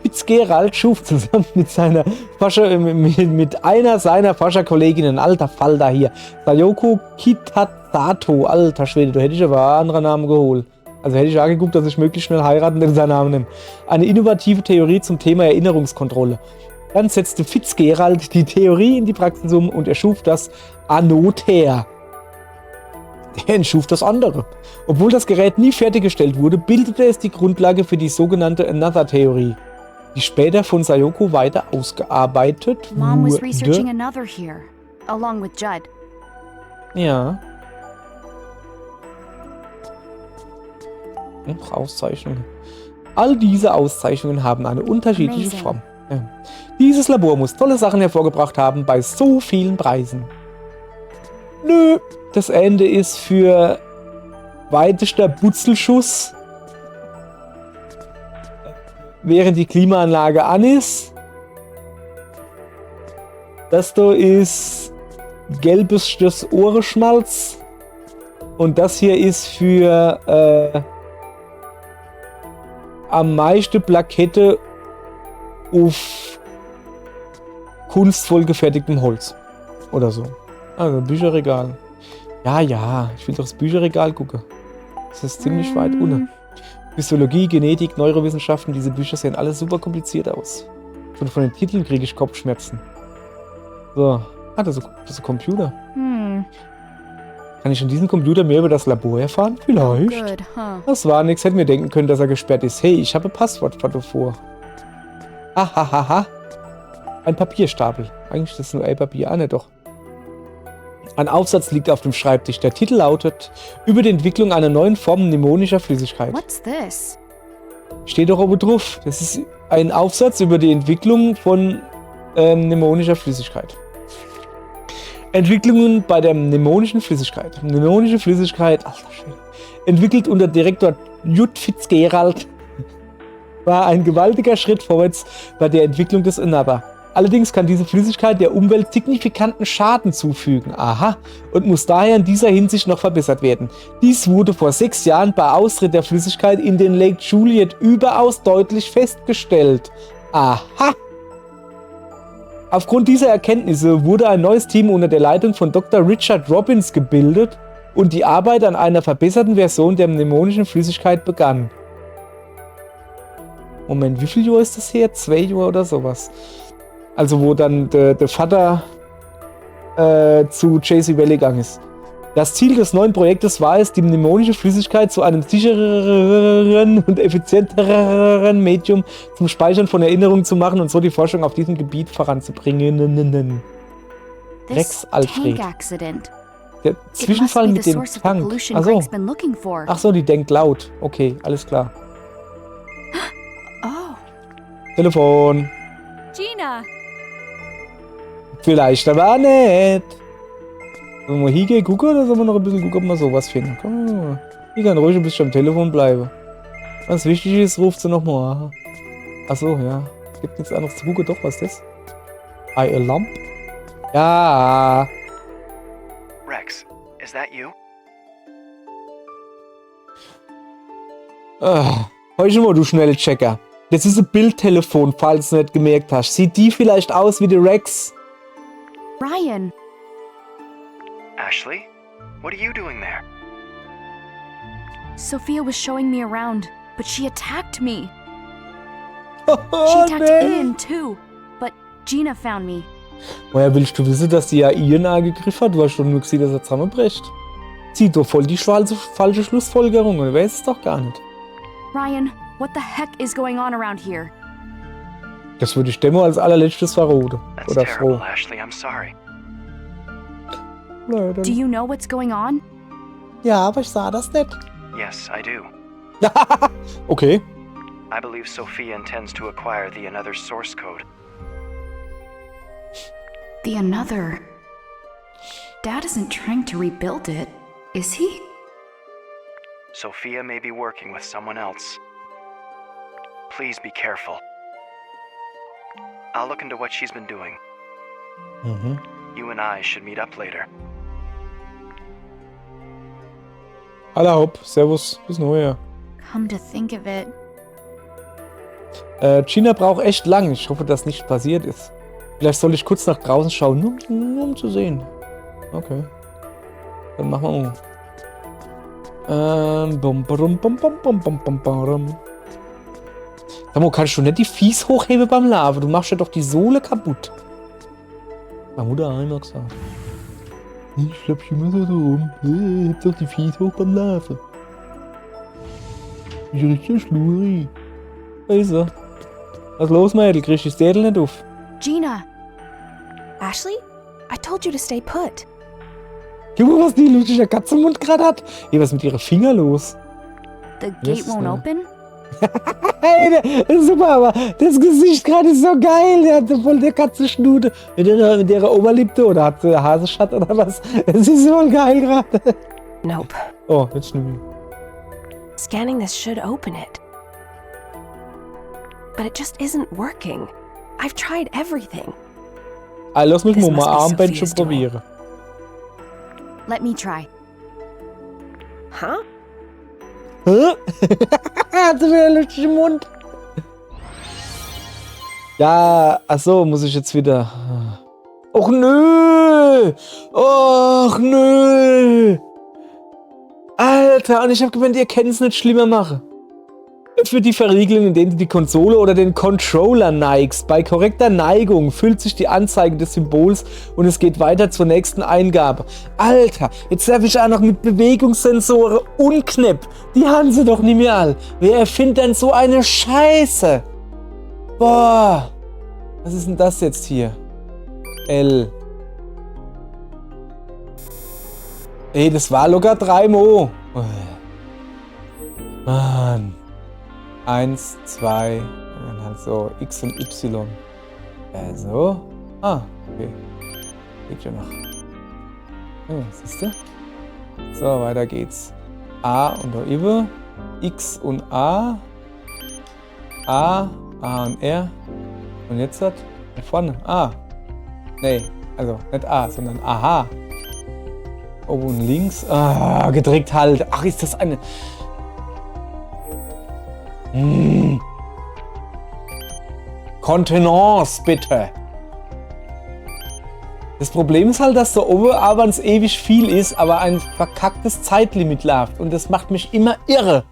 Fitzgerald schuf zusammen mit einer seiner Forscherkolleginnen, alter Falter hier, Sayoko Kitasato, alter Schwede, da hätte ich aber andere Namen geholt. Also hätte ich auch geguckt, dass ich möglichst schnell heiraten und seinen Namen nehme. Eine innovative Theorie zum Thema Erinnerungskontrolle. Dann setzte Fitzgerald die Theorie in die Praxis um und erschuf das Anoter. Der entschuf das andere. Obwohl das Gerät nie fertiggestellt wurde, bildete es die Grundlage für die sogenannte Another-Theorie, die später von Sayoko weiter ausgearbeitet Mom was wurde. researching another here, along with Judd. Ja. Noch Auszeichnungen. All diese Auszeichnungen haben eine unterschiedliche Amazing. Form. Ja. Dieses Labor muss tolle Sachen hervorgebracht haben bei so vielen Preisen. Nö, das Ende ist für weitester Butzelschuss, während die Klimaanlage an ist. Das da ist gelbes Ohrenschmalz. Und das hier ist für am meisten Plakette auf kunstvoll gefertigtem Holz. Oder so. Also Bücherregal. Ja, ich will doch das Bücherregal gucken. Das ist ziemlich weit unten. Physiologie, Genetik, Neurowissenschaften, diese Bücher sehen alle super kompliziert aus. Schon von den Titeln kriege ich Kopfschmerzen. So. Das ist ein Computer. Kann ich in diesem Computer mehr über das Labor erfahren? Vielleicht. Good, huh? Das war nix. Hätte mir denken können, dass er gesperrt ist. Hey, ich habe ein Passwort vor. Hahaha. Ein Papierstapel. Eigentlich ist das nur Papier. Ah, ne, doch. Ein Aufsatz liegt auf dem Schreibtisch. Der Titel lautet: Über die Entwicklung einer neuen Form mnemonischer Flüssigkeit. What's this? Steht doch oben drauf. Das ist ein Aufsatz über die Entwicklung von mnemonischer Flüssigkeit. Entwicklungen bei der mnemonischen Flüssigkeit. Mnemonische Flüssigkeit, alter Schwede, entwickelt unter Direktor Judd Fitzgerald, war ein gewaltiger Schritt vorwärts bei der Entwicklung des Another. Allerdings kann diese Flüssigkeit der Umwelt signifikanten Schaden zufügen. Aha, und muss daher in dieser Hinsicht noch verbessert werden. Dies wurde vor 6 Jahren bei Austritt der Flüssigkeit in den Lake Juliet überaus deutlich festgestellt. Aha! Aufgrund dieser Erkenntnisse wurde ein neues Team unter der Leitung von Dr. Richard Robbins gebildet und die Arbeit an einer verbesserten Version der mnemonischen Flüssigkeit begann. Moment, wie viel Jahre ist das her? 2 Jahre oder sowas? Also wo dann der Vater zu J.C. Valley gegangen ist. Das Ziel des neuen Projektes war es, die mnemonische Flüssigkeit zu einem sichereren und effizienteren Medium zum Speichern von Erinnerungen zu machen und so die Forschung auf diesem Gebiet voranzubringen. This Rex Alfred. tank accident. Der It must Zwischenfall be mit the dem source of the Tank. pollution Achso. Greg's been looking for. Achso, die denkt laut. Okay, alles klar. Oh, Telefon. Gina. Vielleicht aber auch nicht. Sollen wir hier gucken oder sollen wir noch ein bisschen gucken, ob wir sowas finden? Komm, ich kann ruhig ein bisschen am Telefon bleiben. Wenn es wichtig ist, ruft sie nochmal an. Achso, ja. Es gibt nichts anderes zu gucken. Doch, was ist das? A lamp? Ja. Rex, is that you? Hör schon mal, du Schnellchecker. Das ist ein Bildtelefon, falls du nicht gemerkt hast. Sieht die vielleicht aus wie der Rex? Ryan. Ashley? What are you doing there? Sophia was showing me around, but she attacked me. Oh, She attacked nee. Ian too, but Gina found me. Woher willst du wissen, dass sie ja Ian angegriffen hat? Du hast schon nur gesehen, dass er zusammenbricht. Zieht doch voll die falsche Schlussfolgerung und weiß es doch gar nicht. Ryan, what the heck is going on around here? Das würde ich Demo als allerletztes verroten. That's Oder terrible, froh. Ashley. I'm sorry. Leider. Do you know what's going on? Ja, aber ich sah das nicht. Yes, I do. Okay. I believe Sophia intends to acquire the Another source code. The Another. Dad isn't trying to rebuild it, is he? Sophia may be working with someone else. Please be careful. I'll look into what she's been doing. Mhm. You and I should meet up later. Alla hopp. Servus. Bis neuer. Come to think of it, Gina braucht echt lang. Ich hoffe, dass nichts passiert ist. Vielleicht soll ich kurz nach draußen schauen, nur um zu sehen. Okay. Dann machen wir mal. Bum, bum, bum, bum, bum, bum, bum, bum. Sag mal, kannst du nicht die Fies hochheben beim Lava? Du machst ja doch die Sohle kaputt. Meine Mutter hat einmal gesagt. Ich schlepp immer so rum. Heb doch die Fies hoch beim Lava. Ich richtig schluri. Also. Was los, Mädel? Kriegst du die Städel nicht auf? Gina. Ashley? I told you to stay put. Guck mal, was die lustige Katze im Mund gerade hat. Hey, was ist mit ihren Fingern los? The gate won't open? Hey, super, aber das Gesicht gerade ist so geil. Der hat voll der Katzenschnute. Mit der Oberlippe oder hat Haseschatt oder was? Es ist voll geil gerade. Nope. Oh, jetzt schnüffel. Scanning this should open it. But it just isn't working. I've tried everything. Ah, lass mich This mal must be Armbändchen Sophia's doing. probieren. Let me try. Huh? Hä? Hat sie wieder einen lustigen Mund? Ja, achso, muss ich jetzt wieder. Och nö! Och nö! Alter, und ich hab gemeint, ihr könnt es nicht schlimmer machen. Für die Verriegelung, in denen du die Konsole oder den Controller neigst. Bei korrekter Neigung füllt sich die Anzeige des Symbols und es geht weiter zur nächsten Eingabe. Alter, jetzt darf ich auch noch mit Bewegungssensoren unknipp. Die haben sie doch nicht mehr all. Wer erfindet denn so eine Scheiße? Boah. Was ist denn das jetzt hier? L. Ey, das war locker 3 Mo. Mann. 1, 2, dann halt so X und Y. So. Ah, okay. Geht ja noch. Ja, siehst du? So, weiter geht's. A und da über. X und A. A und R. Und jetzt hat da vorne A. Nee, also nicht A, sondern Aha. Oben und links. Ah, gedrückt halt. Ach, ist das eine. Kontenance, bitte. Das Problem ist halt, dass da oben aber es ewig viel ist, aber ein verkacktes Zeitlimit läuft. Und das macht mich immer irre.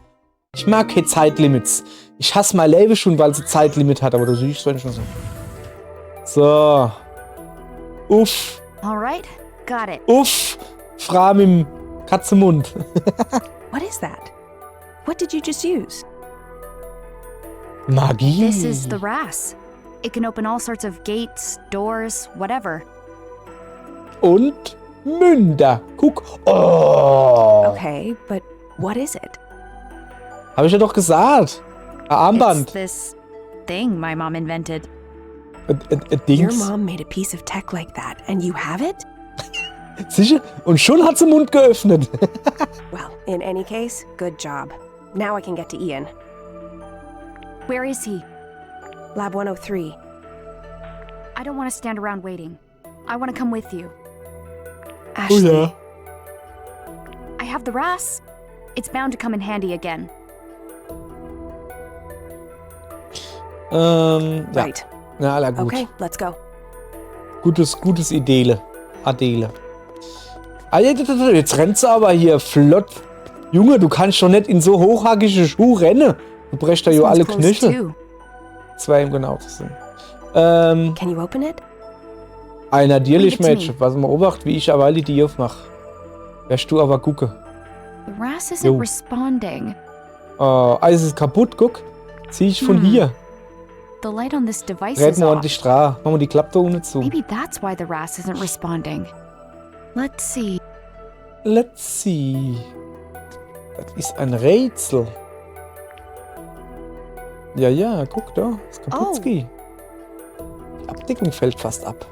Ich mag keine Zeitlimits. Ich hasse mein Leben schon, weil es ein Zeitlimit hat, aber du siehst es schon so. So. Uff. Alright, got it. Uff. Frau mit dem Katzenmund. What is that? What did you just use? Magie. This is the RAS. It can open all sorts of gates, doors, whatever. Und Münder. Guck. Oh. Okay, but what is it? Habe ich ja doch gesagt. Ein Armband. It's this thing my mom invented. Your Dings. mom made a piece of tech like that, and you have it? Sicher? Und schon hat sie den Mund geöffnet. Well, in any case, good job. Now I can get to Ian. Where is he? Lab 103. I don't want to stand around waiting. I want to come with you. Oh Ashley, ja. I have the RAS. It's bound to come in handy again. Ja. right. Na, aller gut. Okay, let's go. Gutes Idele. Adele. Ah, jetzt rennt sie aber hier flott. Junge, du kannst doch nicht in so hochhackige Schuhe rennen. Du brechst da This ja one's alle closed Knöchel. too. 2 im genau zu sein. Can you open it? Natürlich, Leave it to Mädchen. me. Was mal obacht, wie ich aber die aufmache. Wirst du aber gucken. The RAS isn't Jo. responding. Alles ist kaputt, guck. Zieh ich von hier. The light on this device Red is mal off. ordentlich dran. Machen wir die Klappe ohne zu. Maybe that's why the RAS isn't responding. Let's see. Let's see. Das ist ein Rätsel. Ja, guck da. Das Kaputski. Die Abdeckung fällt fast ab.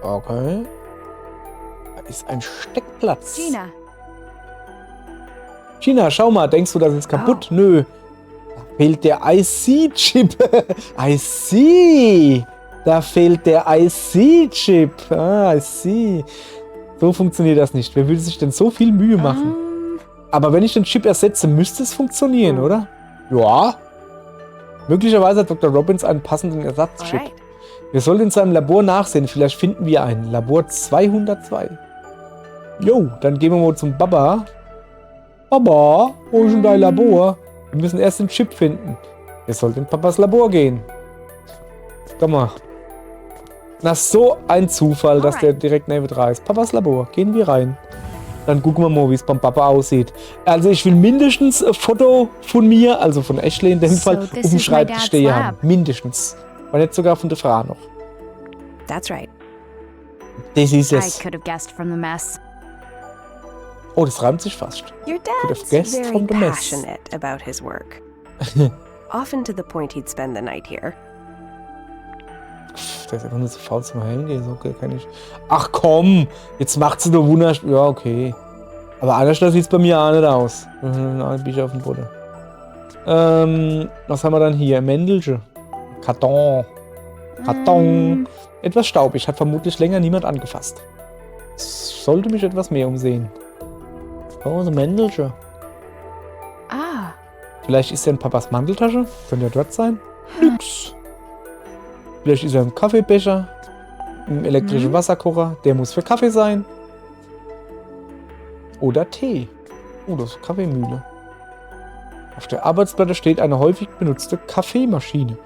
Okay. Da ist ein Steckplatz. Gina, schau mal, denkst du, das ist kaputt? Nö. Da fehlt der IC-Chip. I see. Da fehlt der IC-Chip. Ah, I see. So funktioniert das nicht. Wer würde sich denn so viel Mühe machen? Aber wenn ich den Chip ersetze, müsste es funktionieren, oder? Ja. Möglicherweise hat Dr. Robbins einen passenden Ersatzchip. Alright. Wir sollten in seinem Labor nachsehen. Vielleicht finden wir einen. Labor 202. Jo, dann gehen wir mal zum Baba. Baba, wo ist denn dein Labor? Wir müssen erst den Chip finden. Wir sollten in Papas Labor gehen. Komm mal. Na, so ein Zufall, dass der direkt neben dran ist. Papas Labor. Gehen wir rein. Dann gucken wir mal, wie es beim Papa aussieht. Also ich will mindestens ein Foto von mir, also von Ashley in dem Fall, auf dem Schreibtisch stehen haben. Mindestens. Und nicht sogar von der Frau noch. That's right. Das ist I es. could have guessed from the mess. Oh, das reimt sich fast. Your have dad's guessed very from the mess. passionate about his work. Often to the point he'd spend the night here. Der ist einfach nur zu faul zum Heimgehen. Okay, kann ich. Ach komm, jetzt macht sie nur wunderschön. Ja, okay. Aber anders sieht es bei mir auch nicht aus. Ein Bücher auf dem Boden. Was haben wir dann hier? Mändelchen. Karton. Etwas staubig. Hat vermutlich länger niemand angefasst. Sollte mich etwas mehr umsehen. Oh, so Mändelchen. Ah, Vielleicht ist er in Papas Manteltasche. Könnte ja dort sein. Nix. Vielleicht ist er im Kaffeebecher. Im elektrischen Wasserkocher. Der muss für Kaffee sein. Oder Tee. Oh, das ist Kaffeemühle. Auf der Arbeitsplatte steht eine häufig benutzte Kaffeemaschine.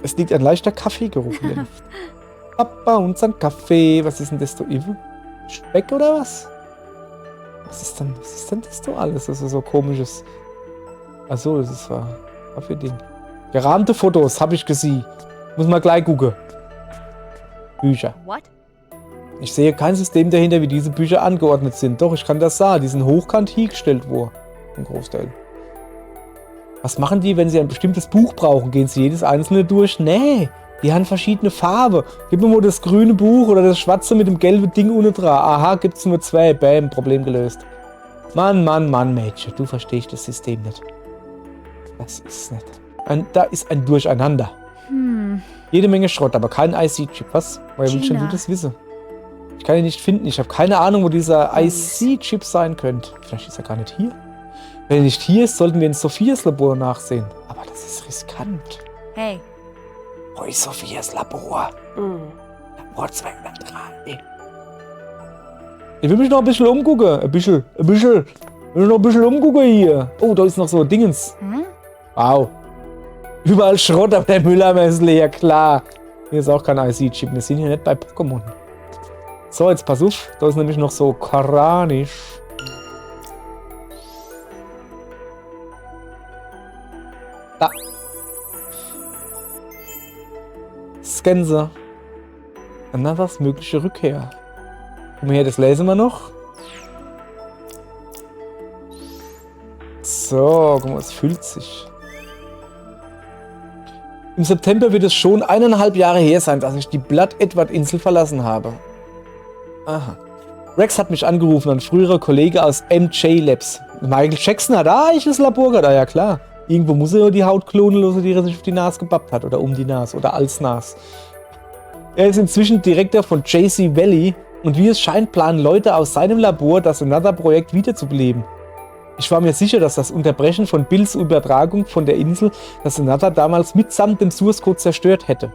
Es liegt ein leichter Kaffeegeruch in der Luft. Papa und sein Kaffee. Was ist denn das da? Speck oder was? Was ist denn das da alles? Das ist so komisches. Achso, das ist so ein Kaffee-Ding. Gerahmte Fotos, habe ich gesehen. Muss man gleich gucken. Bücher. what? Ich sehe kein System dahinter, wie diese Bücher angeordnet sind. Doch, ich kann das sagen. Die sind hochkant hingestellt worden. Im Großteil. Was machen die, wenn sie ein bestimmtes Buch brauchen? Gehen sie jedes einzelne durch? Nee, die haben verschiedene Farben. Gib mir mal das grüne Buch oder das schwarze mit dem gelben Ding unten dran. Aha, gibt's nur zwei. Bam, Problem gelöst. Mann, Mädchen, du verstehst das System nicht. Das ist nicht. Da ist ein Durcheinander. Jede Menge Schrott, aber kein IC-Chip. Was? Woher willst denn du das wissen? Ich kann ihn nicht finden. Ich habe keine Ahnung, wo dieser IC-Chip sein könnte. Vielleicht ist er gar nicht hier. Wenn er nicht hier ist, sollten wir in Sophias Labor nachsehen. Aber das ist riskant. Hey, Wo ist Sophias Labor? Labor 203. Ich will mich noch ein bisschen umgucken. Ein bisschen. Ich will noch ein bisschen umgucken hier. Oh, da ist noch so Dingens. Wow. Überall Schrott, aber der Mülleimer ist leer, klar. Hier ist auch kein IC-Chip. Wir sind hier nicht bei Pokémon. So, jetzt pass auf. Da ist nämlich noch so Koranisch. Da. Scanser. Anathas mögliche Rückkehr. Guck mal her, das lesen wir noch. So, guck mal, es füllt sich. Im September wird es schon 1,5 Jahre her sein, dass ich die Blood-Edward-Insel verlassen habe. Aha. Rex hat mich angerufen, ein früherer Kollege aus MJ Labs. Michael Jackson hat eigentlich das Labor gehabt, ja klar. Irgendwo muss er ja die Haut klonen lassen, die er sich auf die Nase gebappt hat. Oder um die Nase. Oder als Nase. Er ist inzwischen Direktor von JC Valley. Und wie es scheint, planen Leute aus seinem Labor, das Another-Projekt wiederzubeleben. Ich war mir sicher, dass das Unterbrechen von Bills Übertragung von der Insel das Another damals mitsamt dem Source Code zerstört hätte.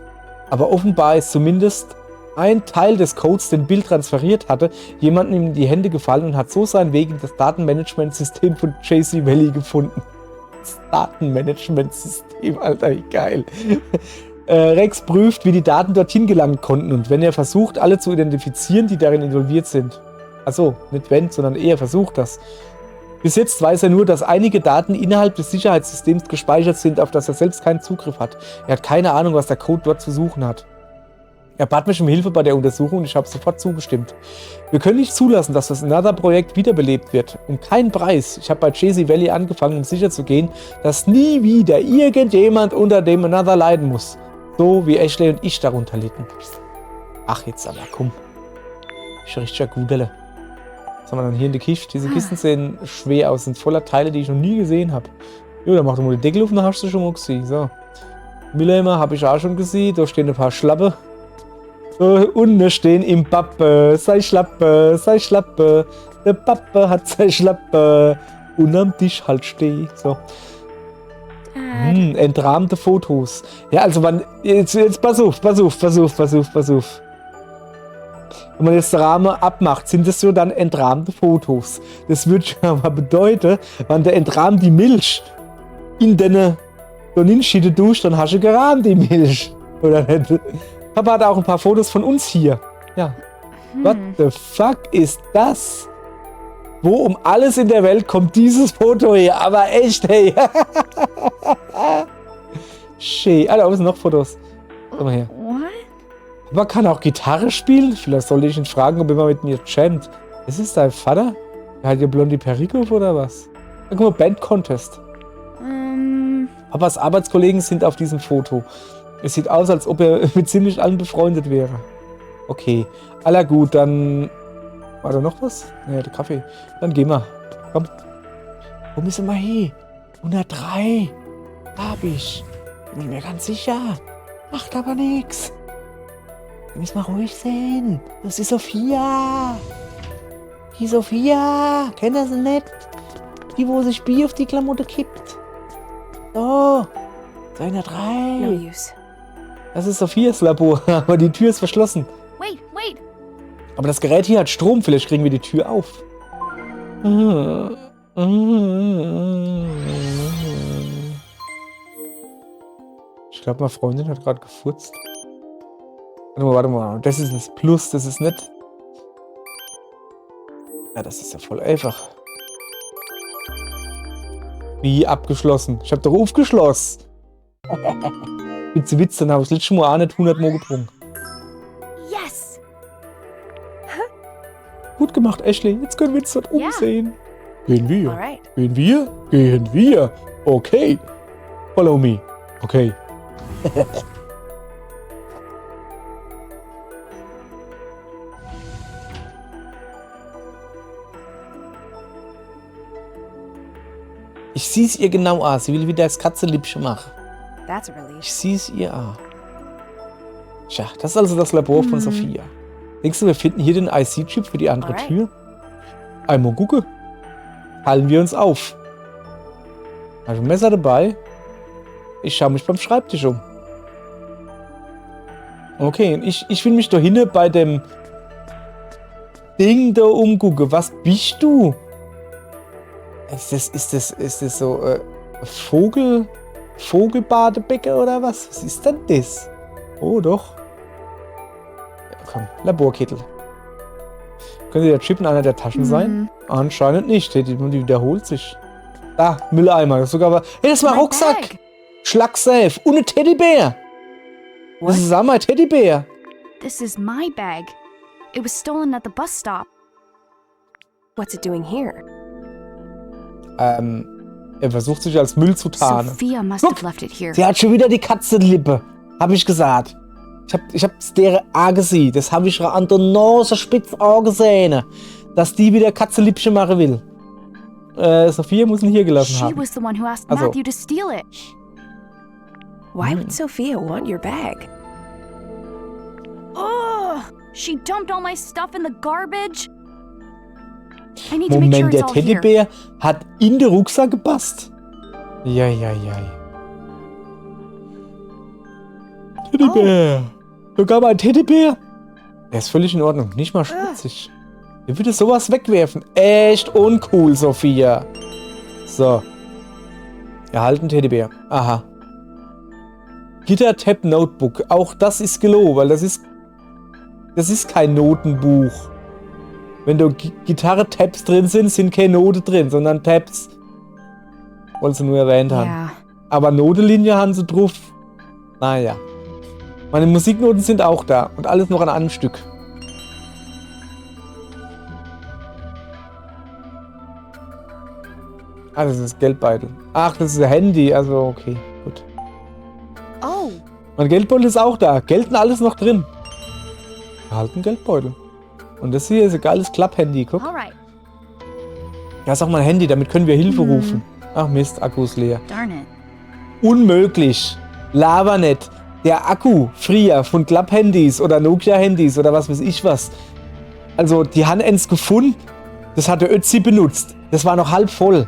Aber offenbar ist zumindest ein Teil des Codes, den Bill transferiert hatte, jemandem in die Hände gefallen und hat so seinen Weg in das Datenmanagementsystem von JC Valley gefunden. Das Datenmanagementsystem, Alter, wie geil. Rex prüft, wie die Daten dorthin gelangen konnten und wenn er versucht, alle zu identifizieren, die darin involviert sind. Also nicht wenn, sondern er versucht das. Bis jetzt weiß er nur, dass einige Daten innerhalb des Sicherheitssystems gespeichert sind, auf das er selbst keinen Zugriff hat. Er hat keine Ahnung, was der Code dort zu suchen hat. Er bat mich um Hilfe bei der Untersuchung und ich habe sofort zugestimmt. Wir können nicht zulassen, dass das Another-Projekt wiederbelebt wird. Um keinen Preis. Ich habe bei Chasey Valley angefangen, um sicherzugehen, dass nie wieder irgendjemand unter dem Another leiden muss. So wie Ashley und ich darunter litten. Ach, jetzt aber, komm. Ich richtig ja Gudele. Was haben wir dann hier in der Kiste? Diese Kisten sehen schwer aus, sind voller Teile, die ich noch nie gesehen habe. Jo, dann mach doch mal den Deckel auf, dann hast du schon mal gesehen. So. Mülleimer habe ich auch schon gesehen. Da stehen ein paar Schlappe. Unten stehen im Pappe, sei Schlappe, sei Schlappe. Der Pappe hat sei Schlappe. Unterm Tisch halt steh. So. Entrahmte Fotos. Ja, also man. Jetzt pass auf. Wenn man jetzt den Rahmen abmacht, sind das so dann entrahmte Fotos. Das würde schon aber bedeuten, wenn der entrahmt die Milch in deine Schiede duscht, dann hast du gerahmt die Milch. Oder nicht? Papa hat auch ein paar Fotos von uns hier. Ja. What the fuck ist das? Wo um alles in der Welt kommt dieses Foto her? Aber echt, hey. Schön. Alter, wo sind noch Fotos? Komm mal her. What? Papa kann auch Gitarre spielen? Vielleicht sollte ich ihn fragen, ob er mal mit mir jammt. Ist es dein Vater? Der hat ja Blondie Perücke auf oder was? Guck mal, Band-Contest. Papas Arbeitskollegen sind auf diesem Foto. Es sieht aus, als ob er mit ziemlich allen befreundet wäre. Okay. Aller gut, dann... War da noch was? Ja, der Kaffee. Dann gehen wir. Komm. Wo müssen wir hin? 103. Hab ich. Bin mir ganz sicher. Macht aber nichts. Müssen wir ruhig sein. Das ist Sophia. Die Sophia. Kennt ihr sie nicht? Die, wo sich Bier auf die Klamotte kippt. So. 203. No use. Das ist Sophias Labor, aber die Tür ist verschlossen. Wait. Aber das Gerät hier hat Strom, vielleicht kriegen wir die Tür auf. Ich glaube, meine Freundin hat gerade gefurzt. Warte mal. Das ist das Plus, das ist nicht... Ja, das ist ja voll einfach. Wie abgeschlossen? Ich habe doch aufgeschlossen. Witze, dann habe ich das letzte Mal auch nicht 100 Mal gebrungen. Yes! Gut gemacht, Ashley. Jetzt können wir uns dort umsehen. Gehen wir. Alright. Gehen wir? Gehen wir. Okay. Follow me. Okay. Ich sehe es ihr genau an. Sie will wieder das Katzenlippchen machen. That's a relief. Ich sehe es ihr an. Tja, das ist also das Labor von Sophia. Denkst du, wir finden hier den IC-Chip für die andere Alright. Tür? Einmal gucken. Halten wir uns auf. Habe ich ein Messer dabei? Ich schaue mich beim Schreibtisch um. Okay, ich will mich da hinten bei dem Ding da umgucken. Was bist du? Ist das so Vogelbadebecken oder was? Was ist denn das? Oh, doch. Ja, komm, Laborkittel. Könnte der Chip in einer der Taschen sein? Anscheinend nicht. Die wiederholt sich. Da, Mülleimer. Das ist sogar... Hey, das war My Rucksack! bag. Schlagsafe und ein Teddybär! Das ist auch mein Teddybär! This is my bag. It was stolen at the bus stop. What's it doing here? Er versucht sich als Müll zu tarnen. Sophia must have left it here. Sie hat schon wieder die Katzenlippe, hab ich gesagt. Ich hab's deren A gesehen. Das habe ich an der Nase spitz gesehen. Dass die wieder Katzenlippchen machen will. Sophia muss ihn hier gelassen She haben. was the one who asked Also. Matthew to steal it. Why would Sophia want your bag? Oh, she dumped all my stuff in the garbage. I need to make sure Moment, it's der all here. Teddybär hat in den Rucksack gepasst. Ja. Teddybär. Sogar mal ein Teddybär. Der ist völlig in Ordnung. Nicht mal schmutzig. Wer würde sowas wegwerfen? Echt uncool, Sophia. So. Erhalten Teddybär. Aha. Gitter Tab Notebook. Auch das ist gelogen, weil das ist kein Notenbuch. Wenn da Gitarre-Tabs drin sind keine Note drin, sondern Tabs. Wollen sie nur erwähnt haben. Yeah. Aber Notenlinie haben sie drauf. Naja. Meine Musiknoten sind auch da und alles noch an einem Stück. Ah, das ist Geldbeutel. Ach, das ist ein Handy. Also, okay, gut. Oh, Mein Geldbeutel ist auch da. Geld und alles noch drin. Halt ein Geldbeutel. Und das hier ist ein geiles Klapp-Handy. Guck. alright. Ja, ist auch mein Handy. Damit können wir Hilfe rufen. Ach Mist, Akku ist leer. Darn it. Unmöglich. Laber nicht. Der Akku früher von Klapp-Handys oder Nokia-Handys oder was weiß ich was. Also, die haben eins gefunden. Das hat der Ötzi benutzt. Das war noch halb voll.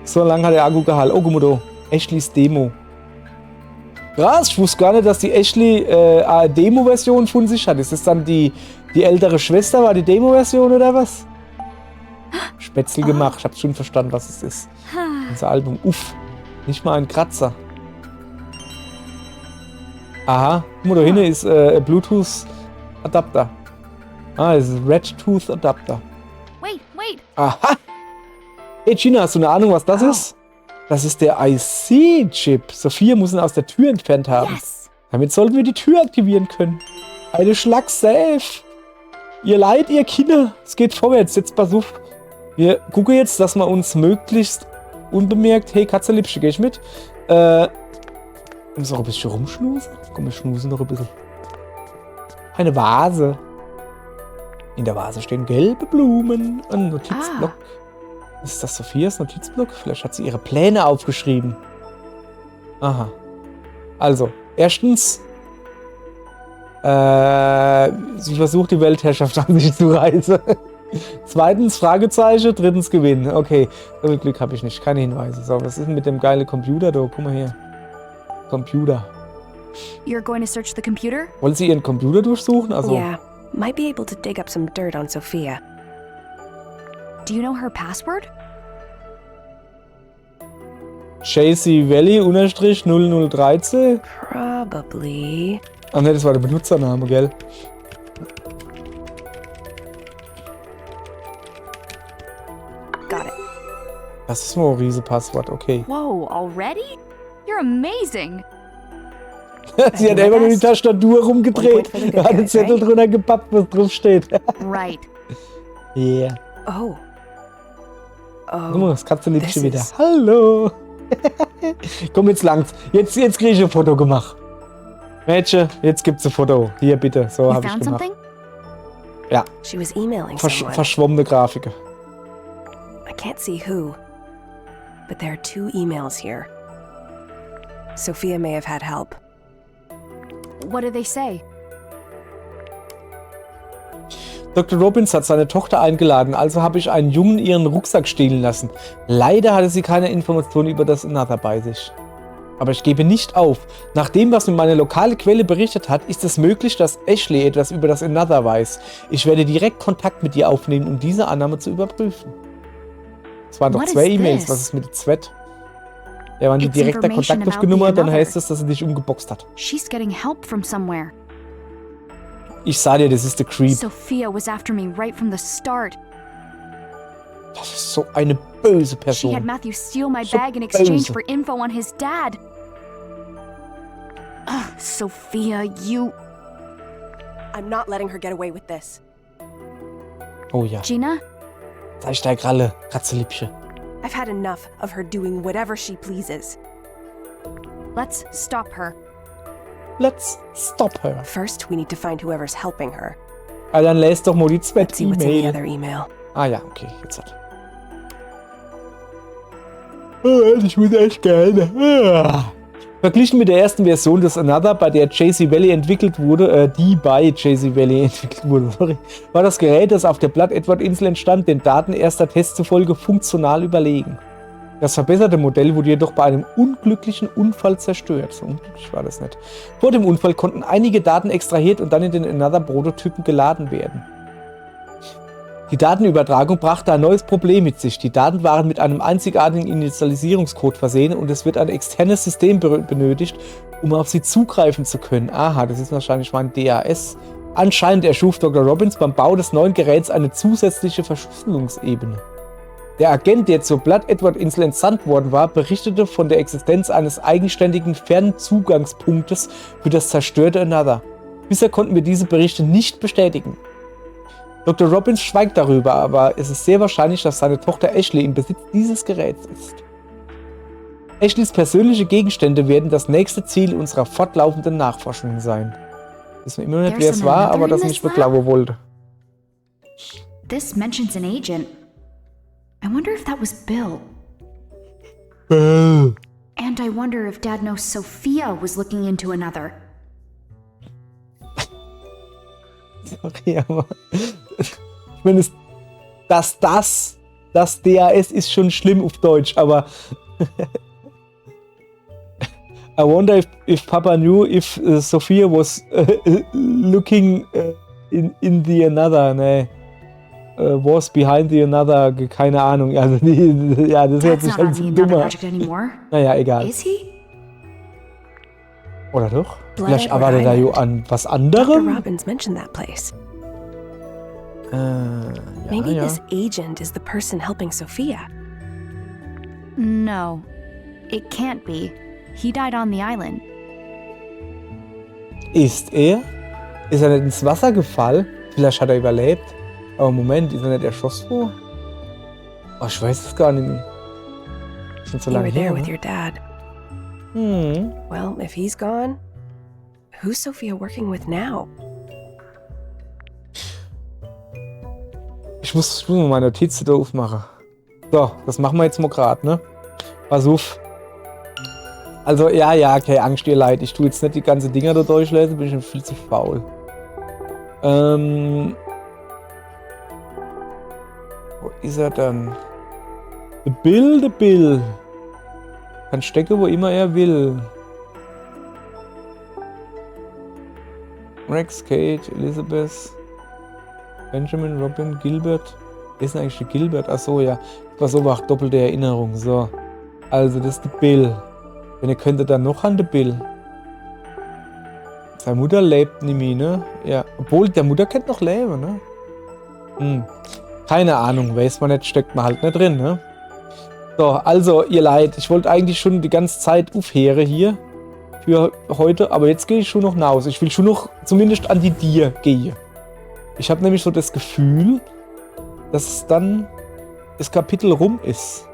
So lange hat der Akku gehalten. Oh, guck mal da. Ashleys Demo. Krass, ich wusste gar nicht, dass die Ashley eine Demo-Version von sich hat. Ist das dann die ältere Schwester? War die Demo-Version oder was? Spätzle gemacht. Ich hab's schon verstanden, was es ist. Unser Album. Uff. Nicht mal ein Kratzer. Aha. Guck mal, da hinten ist ein Bluetooth-Adapter. Ah, das ist ein Red Tooth Adapter. Wait. Aha. Hey Gina, hast du eine Ahnung, was das ist? Das ist der IC-Chip. Sophia muss ihn aus der Tür entfernt haben. Yes. Damit sollten wir die Tür aktivieren können. Eine Schlag safe. Ihr Leid, ihr Kinder. Es geht vorwärts. Jetzt pass auf. Wir gucken jetzt, dass wir uns möglichst unbemerkt... Hey, Katzerlippchen, geh ich mit? Muss auch ein bisschen rumschnusen? Komm, wir schnusen noch ein bisschen. Eine Vase. In der Vase stehen gelbe Blumen. Ein Notizblock. Ist das Sophias Notizblock? Vielleicht hat sie ihre Pläne aufgeschrieben. Aha. Also, erstens, sie versucht die Weltherrschaft an sich zu reißen. Zweitens, Fragezeichen. Drittens, Gewinn. Okay, so viel Glück habe ich nicht. Keine Hinweise. So, was ist denn mit dem geilen Computer da? Guck mal her. Computer. You're going to search the computer? Wollen Sie Ihren Computer durchsuchen? Also, Yeah, might be able to dig up some dirt on Sophia. Do you know her password? JC Valley _0013. Probably. Ach ne, das war der Benutzername, gell? Got it. Das ist nur ein Riese-Passwort, okay. Whoa, already? You're amazing. Sie hat einfach nur die Tastatur rumgedreht. Er hat einen Zettel drunter gepappt, was drauf steht. Right. Yeah. Oh. Guck mal, das Katzenliebchen this wieder. is- Hallo. Komm, jetzt langt's. Jetzt kriege ich ein Foto gemacht. Mädchen, jetzt gibt's ein Foto. Hier, bitte. So You habe ich found gemacht. something? Ja, She was emailing someone. verschwommene Grafiker. I can't see who, but there are 2 emails here. Sophia may have had help. What did they say? Dr. Robbins hat seine Tochter eingeladen, also habe ich einen Jungen ihren Rucksack stehlen lassen. Leider hatte sie keine Informationen über das Another bei sich. Aber ich gebe nicht auf. Nach dem, was mir meine lokale Quelle berichtet hat, ist es möglich, dass Ashley etwas über das Another weiß. Ich werde direkt Kontakt mit ihr aufnehmen, um diese Annahme zu überprüfen. Es waren doch What 2 is E-Mails. this? Was ist mit der Zwett? Ja, wenn die It's direkter information Kontakt about the aufgenommen hat, dann Another. heißt das, dass sie dich umgeboxt hat. She's getting help from somewhere. Ich sah dir, das ist der Creep. Sophia was after me right from the start. Das ist so eine böse She Person. had Matthew steal my So bag in exchange böse. for info on his dad. Ugh, Sophia, you... I'm not letting her get away with this. Oh ja, Gina? zeig deine Kralle, Katzeliebchen. I've had enough of her doing whatever she pleases. Let's stop her. Let's stop her. First, we need to find whoever's helping her. Ah, dann lässt doch mal die Let's see what's in the Zwett-E-Mail. other email. Ah ja, okay, jetzt hat. Ich muss echt gerne. Verglichen mit der ersten Version des Another, bei der JC Valley entwickelt wurde, war das Gerät, das auf der Blood-Edward-Insel entstand, den Daten erster Tests zufolge funktional überlegen. Das verbesserte Modell wurde jedoch bei einem unglücklichen Unfall zerstört. So unglücklich war das nicht. Vor dem Unfall konnten einige Daten extrahiert und dann in den Another-Prototypen geladen werden. Die Datenübertragung brachte ein neues Problem mit sich. Die Daten waren mit einem einzigartigen Initialisierungscode versehen und es wird ein externes System benötigt, um auf sie zugreifen zu können. Aha, das ist wahrscheinlich mein DAS. Anscheinend erschuf Dr. Robbins beim Bau des neuen Geräts eine zusätzliche Verschlüsselungsebene. Der Agent, der zur Blood-Edward-Insel entsandt worden war, berichtete von der Existenz eines eigenständigen Fernzugangspunktes für das zerstörte Another. Bisher konnten wir diese Berichte nicht bestätigen. Dr. Robbins schweigt darüber, aber es ist sehr wahrscheinlich, dass seine Tochter Ashley im Besitz dieses Geräts ist. Ashleys persönliche Gegenstände werden das nächste Ziel unserer fortlaufenden Nachforschungen sein. Wissen wir immer noch nicht, wer es war, aber das nicht beklauen wollte. This mentions an agent. I wonder if that was Bill. And I wonder if Dad knows Sophia was looking into another. Sorry, aber ich meine, das DAS ist schon schlimm auf Deutsch, aber I wonder if Papa knew if Sophia was looking in the another, ne? Was behind the another, keine Ahnung. Also ja, das hört Dad's sich not on halt the so Another dummer. project anymore. Naja, egal. Is he? Oder doch? Blood Vielleicht Edward arbeitet er ja Island. an was Dr. anderem? Robbins mentioned that place. Ja, Maybe ja. this agent is the person helping Sophia. No, it can't be. He died on the island. Ist er? Ist er nicht ins Wasser gefallen? Vielleicht hat er überlebt. Aber Moment, ist er nicht erschossen worden? Oh, ich weiß es gar nicht mehr. Schon so You lange were there her, with ne? your dad. Hm. Well, if he's gone, who's Sophia working with now? Ich muss mal meine Notizen da aufmachen. So, das machen wir jetzt mal gerade, ne? Pass auf. Also, ja, keine Angst, ihr Leid. Ich tue jetzt nicht die ganzen Dinger da durchlesen, bin ich schon viel zu faul. Wo ist er dann? The Bill. Kann stecken, wo immer er will. Rex, Kate, Elizabeth, Benjamin, Robin, Gilbert. Wer ist denn eigentlich der Gilbert? Achso, ja. Pass auf, ach, doppelte Erinnerung. So. Also, das ist der Bill. Wenn ihr könntet dann noch an der Bill. Seine Mutter lebt nicht mehr, ne? Ja. Obwohl, der Mutter könnte noch leben, ne? Keine Ahnung, weiß man nicht, steckt man halt nicht drin, ne? So, also, ihr Leid, ich wollte eigentlich schon die ganze Zeit aufhören hier für heute, aber jetzt gehe ich schon noch nach Hause. Ich will schon noch zumindest an die Dir gehen. Ich habe nämlich so das Gefühl, dass dann das Kapitel rum ist.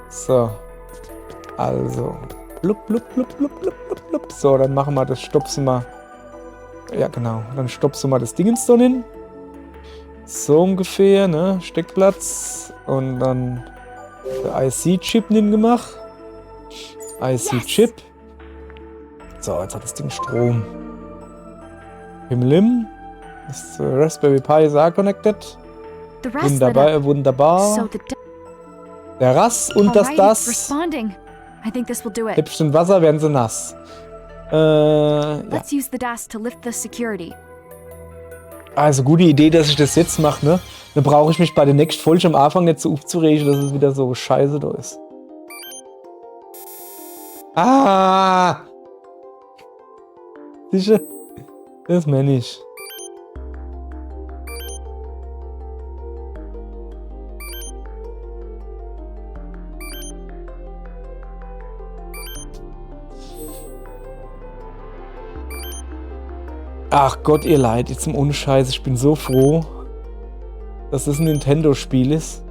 So. Also. Blub, blub, blub, blub, blub, blub, blub. So, dann machen wir das, stopsen wir. Ja, genau. Dann stopsen wir das Dingens dann hin. So ungefähr, ne? Steckplatz. Und dann der IC-Chip gemacht. IC-Chip. So, jetzt hat das Ding Strom. Lim. Das Raspberry Pi ist auch connected. The rest lit up. Wunderbar. So the Der Rass und Alright, das. responding. I think this will do it. Hübsch in Wasser werden sie nass. Ja. Let's use the DAS to lift the security. Also gute Idee, dass ich das jetzt mache, ne? Dann brauche ich mich bei der nächsten Folge am Anfang nicht so aufzuregen, dass es wieder so scheiße da ist. Ah! Sicher? Das meine ich. Ach Gott, ihr Leid, jetzt im ohne Scheiß, ich bin so froh, dass das ein Nintendo-Spiel ist.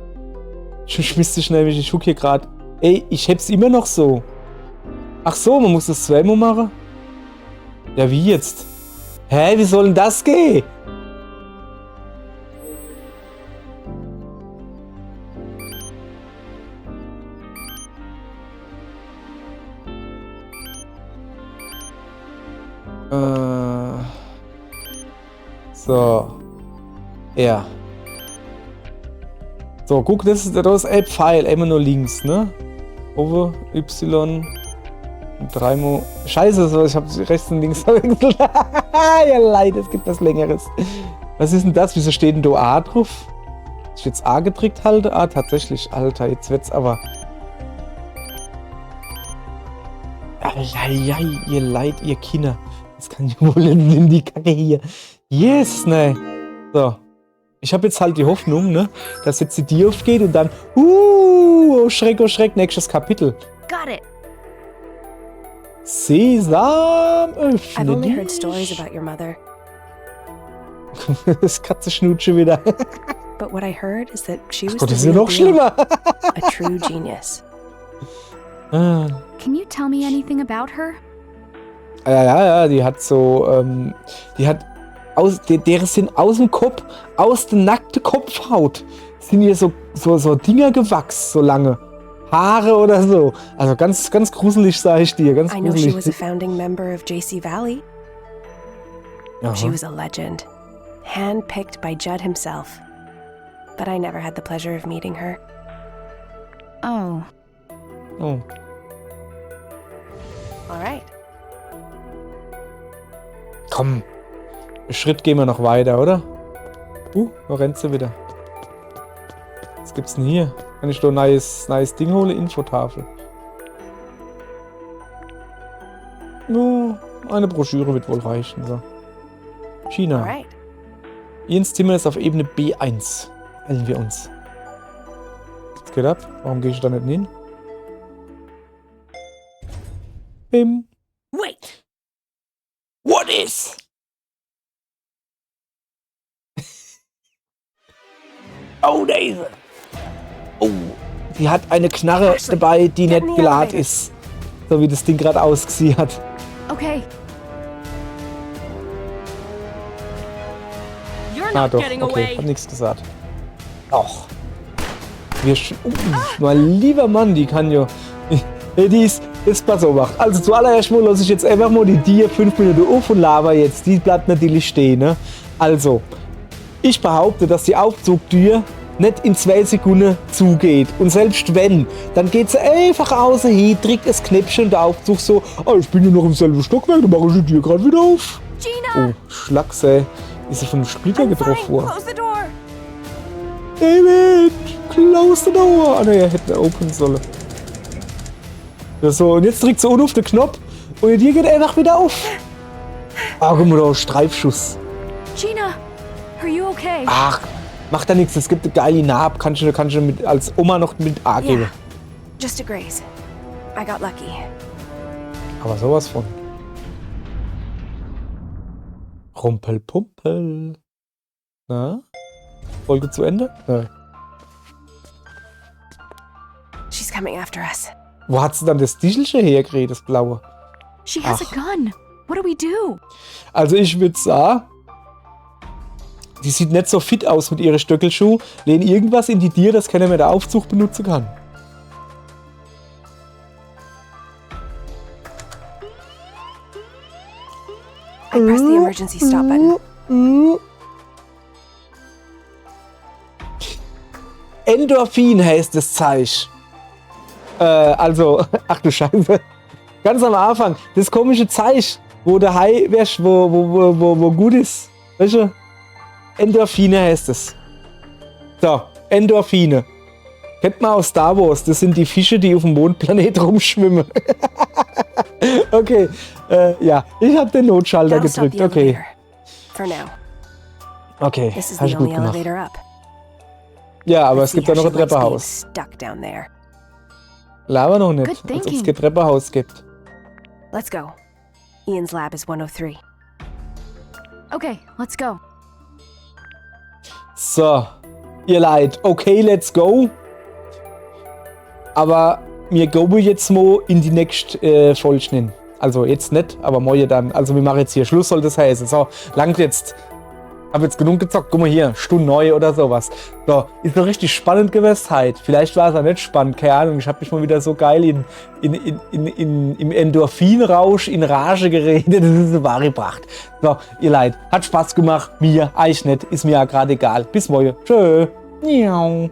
Ich müsste nämlich, ich gucke hier gerade. Ey, ich hab's immer noch so. Ach so, man muss das zweimal machen? Ja, wie jetzt? Hä, wie soll denn das gehen? So. Ja. So, guck, das ist ein Pfeil, immer nur links, ne? Over, Y. Dreimal. Scheiße, so, ich hab rechts und links verwechselt. Ja, leid, es gibt was Längeres. Was ist denn das? Wieso steht denn da A drauf? Dass ich jetzt A gedrückt halte? Ah, tatsächlich, Alter, jetzt wird's aber. Ja, ihr Leid, ihr Kinder. Das kann ja wohl in die Kacke hier. Yes, ne. So. Ich habe jetzt halt die Hoffnung, ne, dass jetzt die Tür aufgeht und dann, oh Schreck, nächstes Kapitel. Got it. Sesam, I've only öffne heard stories dich. about your mother, Das Katze schnut wieder. but what I heard is that she was Gott, the das ist ja real noch deal, schlimmer. a true genius. Ah. Can you tell me anything about her? Ja, die hat so, die hat deren sind aus dem Kopf, aus der nackten Kopfhaut, sind ihr so Dinger gewachsen, so lange. Haare oder so. Also ganz gruselig, sag ich dir, ganz I know she was a gruselig. founding member of JC Valley. She Aha. was a legend, handpicked by Judd himself. But I never had the pleasure of meeting her. Oh. Oh. All right. Komm, einen Schritt gehen wir noch weiter, oder? Da rennt sie wieder. Was gibt's denn hier? Kann ich doch ein neues Ding holen? Infotafel. No, eine Broschüre wird wohl reichen. So. China. All right. Ians Zimmer ist auf Ebene B1. Eilen wir uns. Was geht ab? Warum gehe ich da nicht hin? Bim. Wait! What is? Oh, da ist sie. Oh, die hat eine Knarre Ashley, dabei, die get in nicht the geladen elevator. ist. So wie das Ding gerade ausgesehen hat. Okay. You're Ah, not doch, getting okay, away! hat nichts gesagt. Doch. Mein lieber Mann, die kann ja. Die ist pass auf. Also zuallererst mal lasse ich jetzt einfach mal die Tier 5 Minuten auf und laber jetzt. Die bleibt natürlich stehen, ne? Also, ich behaupte, dass die Aufzugtür nicht in 2 Sekunden zugeht. Und selbst wenn, dann geht sie einfach außen hin, drückt das Knäppchen und der Aufzug so, ich bin ja noch im selben Stockwerk, dann mache ich die Tür gerade wieder auf. Gina! Oh, Schlacks, ey. Ist sie von einem Splitter getroffen worden. Close the door. David, close the door. Ah, ne, er hätte open sollen. Ja, so, und jetzt drückt sie unten auf den Knopf und die Tür geht einfach wieder auf. Ah, guck mal da, Streifschuss. Gina! Are you okay? Ach, macht da nichts. Es gibt eine geile Narbe. Kannst du mit, als Oma noch mit A geben. Yeah. Just a graze. I got lucky. Aber sowas von. Rumpelpumpel. Na? Folge zu Ende? Ja. She's coming after us. Wo hat sie dann das Dieselchen hergekriegt, das blaue? She has a gun. What do we do? Also ich würde sagen, die sieht nicht so fit aus mit ihren Stöckelschuhen. Lehn irgendwas in die Tür, das keiner mehr der Aufzug benutzen kann. I pressed the emergency stop button. Endorphin heißt das Zeichen. Also, ach du Scheiße. Ganz am Anfang, das komische Zeichen, wo der Hai wärst, wo gut ist. Weißt du? Endorphine heißt es. So, Endorphine. Kennt man aus Star Wars, das sind die Fische, die auf dem Mondplanet rumschwimmen. Okay, ja, ich habe den Notschalter That'll stop gedrückt, the okay. elevator. For now. Okay, This is hast the du gut only gemacht. elevator up. Ja, aber Let's es gibt see auch how noch ein she likes being Treppenhaus. Stuck down there. Laber noch nicht, Good als ob es thinking. kein Treppenhaus gibt. Let's go. Ian's lab is 103. Okay, let's go. So, ihr Leid, okay, let's go. Aber wir gehen jetzt mal in die nächste Folge. Also jetzt nicht, aber morgen dann. Also wir machen jetzt hier Schluss, soll das heißen. So, langt jetzt. Hab jetzt genug gezockt. Guck mal hier, Stunde neu oder sowas. So, ist doch richtig spannend gewesen heute. Vielleicht war es auch nicht spannend, keine Ahnung. Ich habe mich mal wieder so geil im Endorphinrausch in Rage geredet. Das ist eine wahre Pracht. So, ihr Leid, hat Spaß gemacht. Mir, euch nicht. Ist mir ja gerade egal. Bis morgen. Tschö. Miau.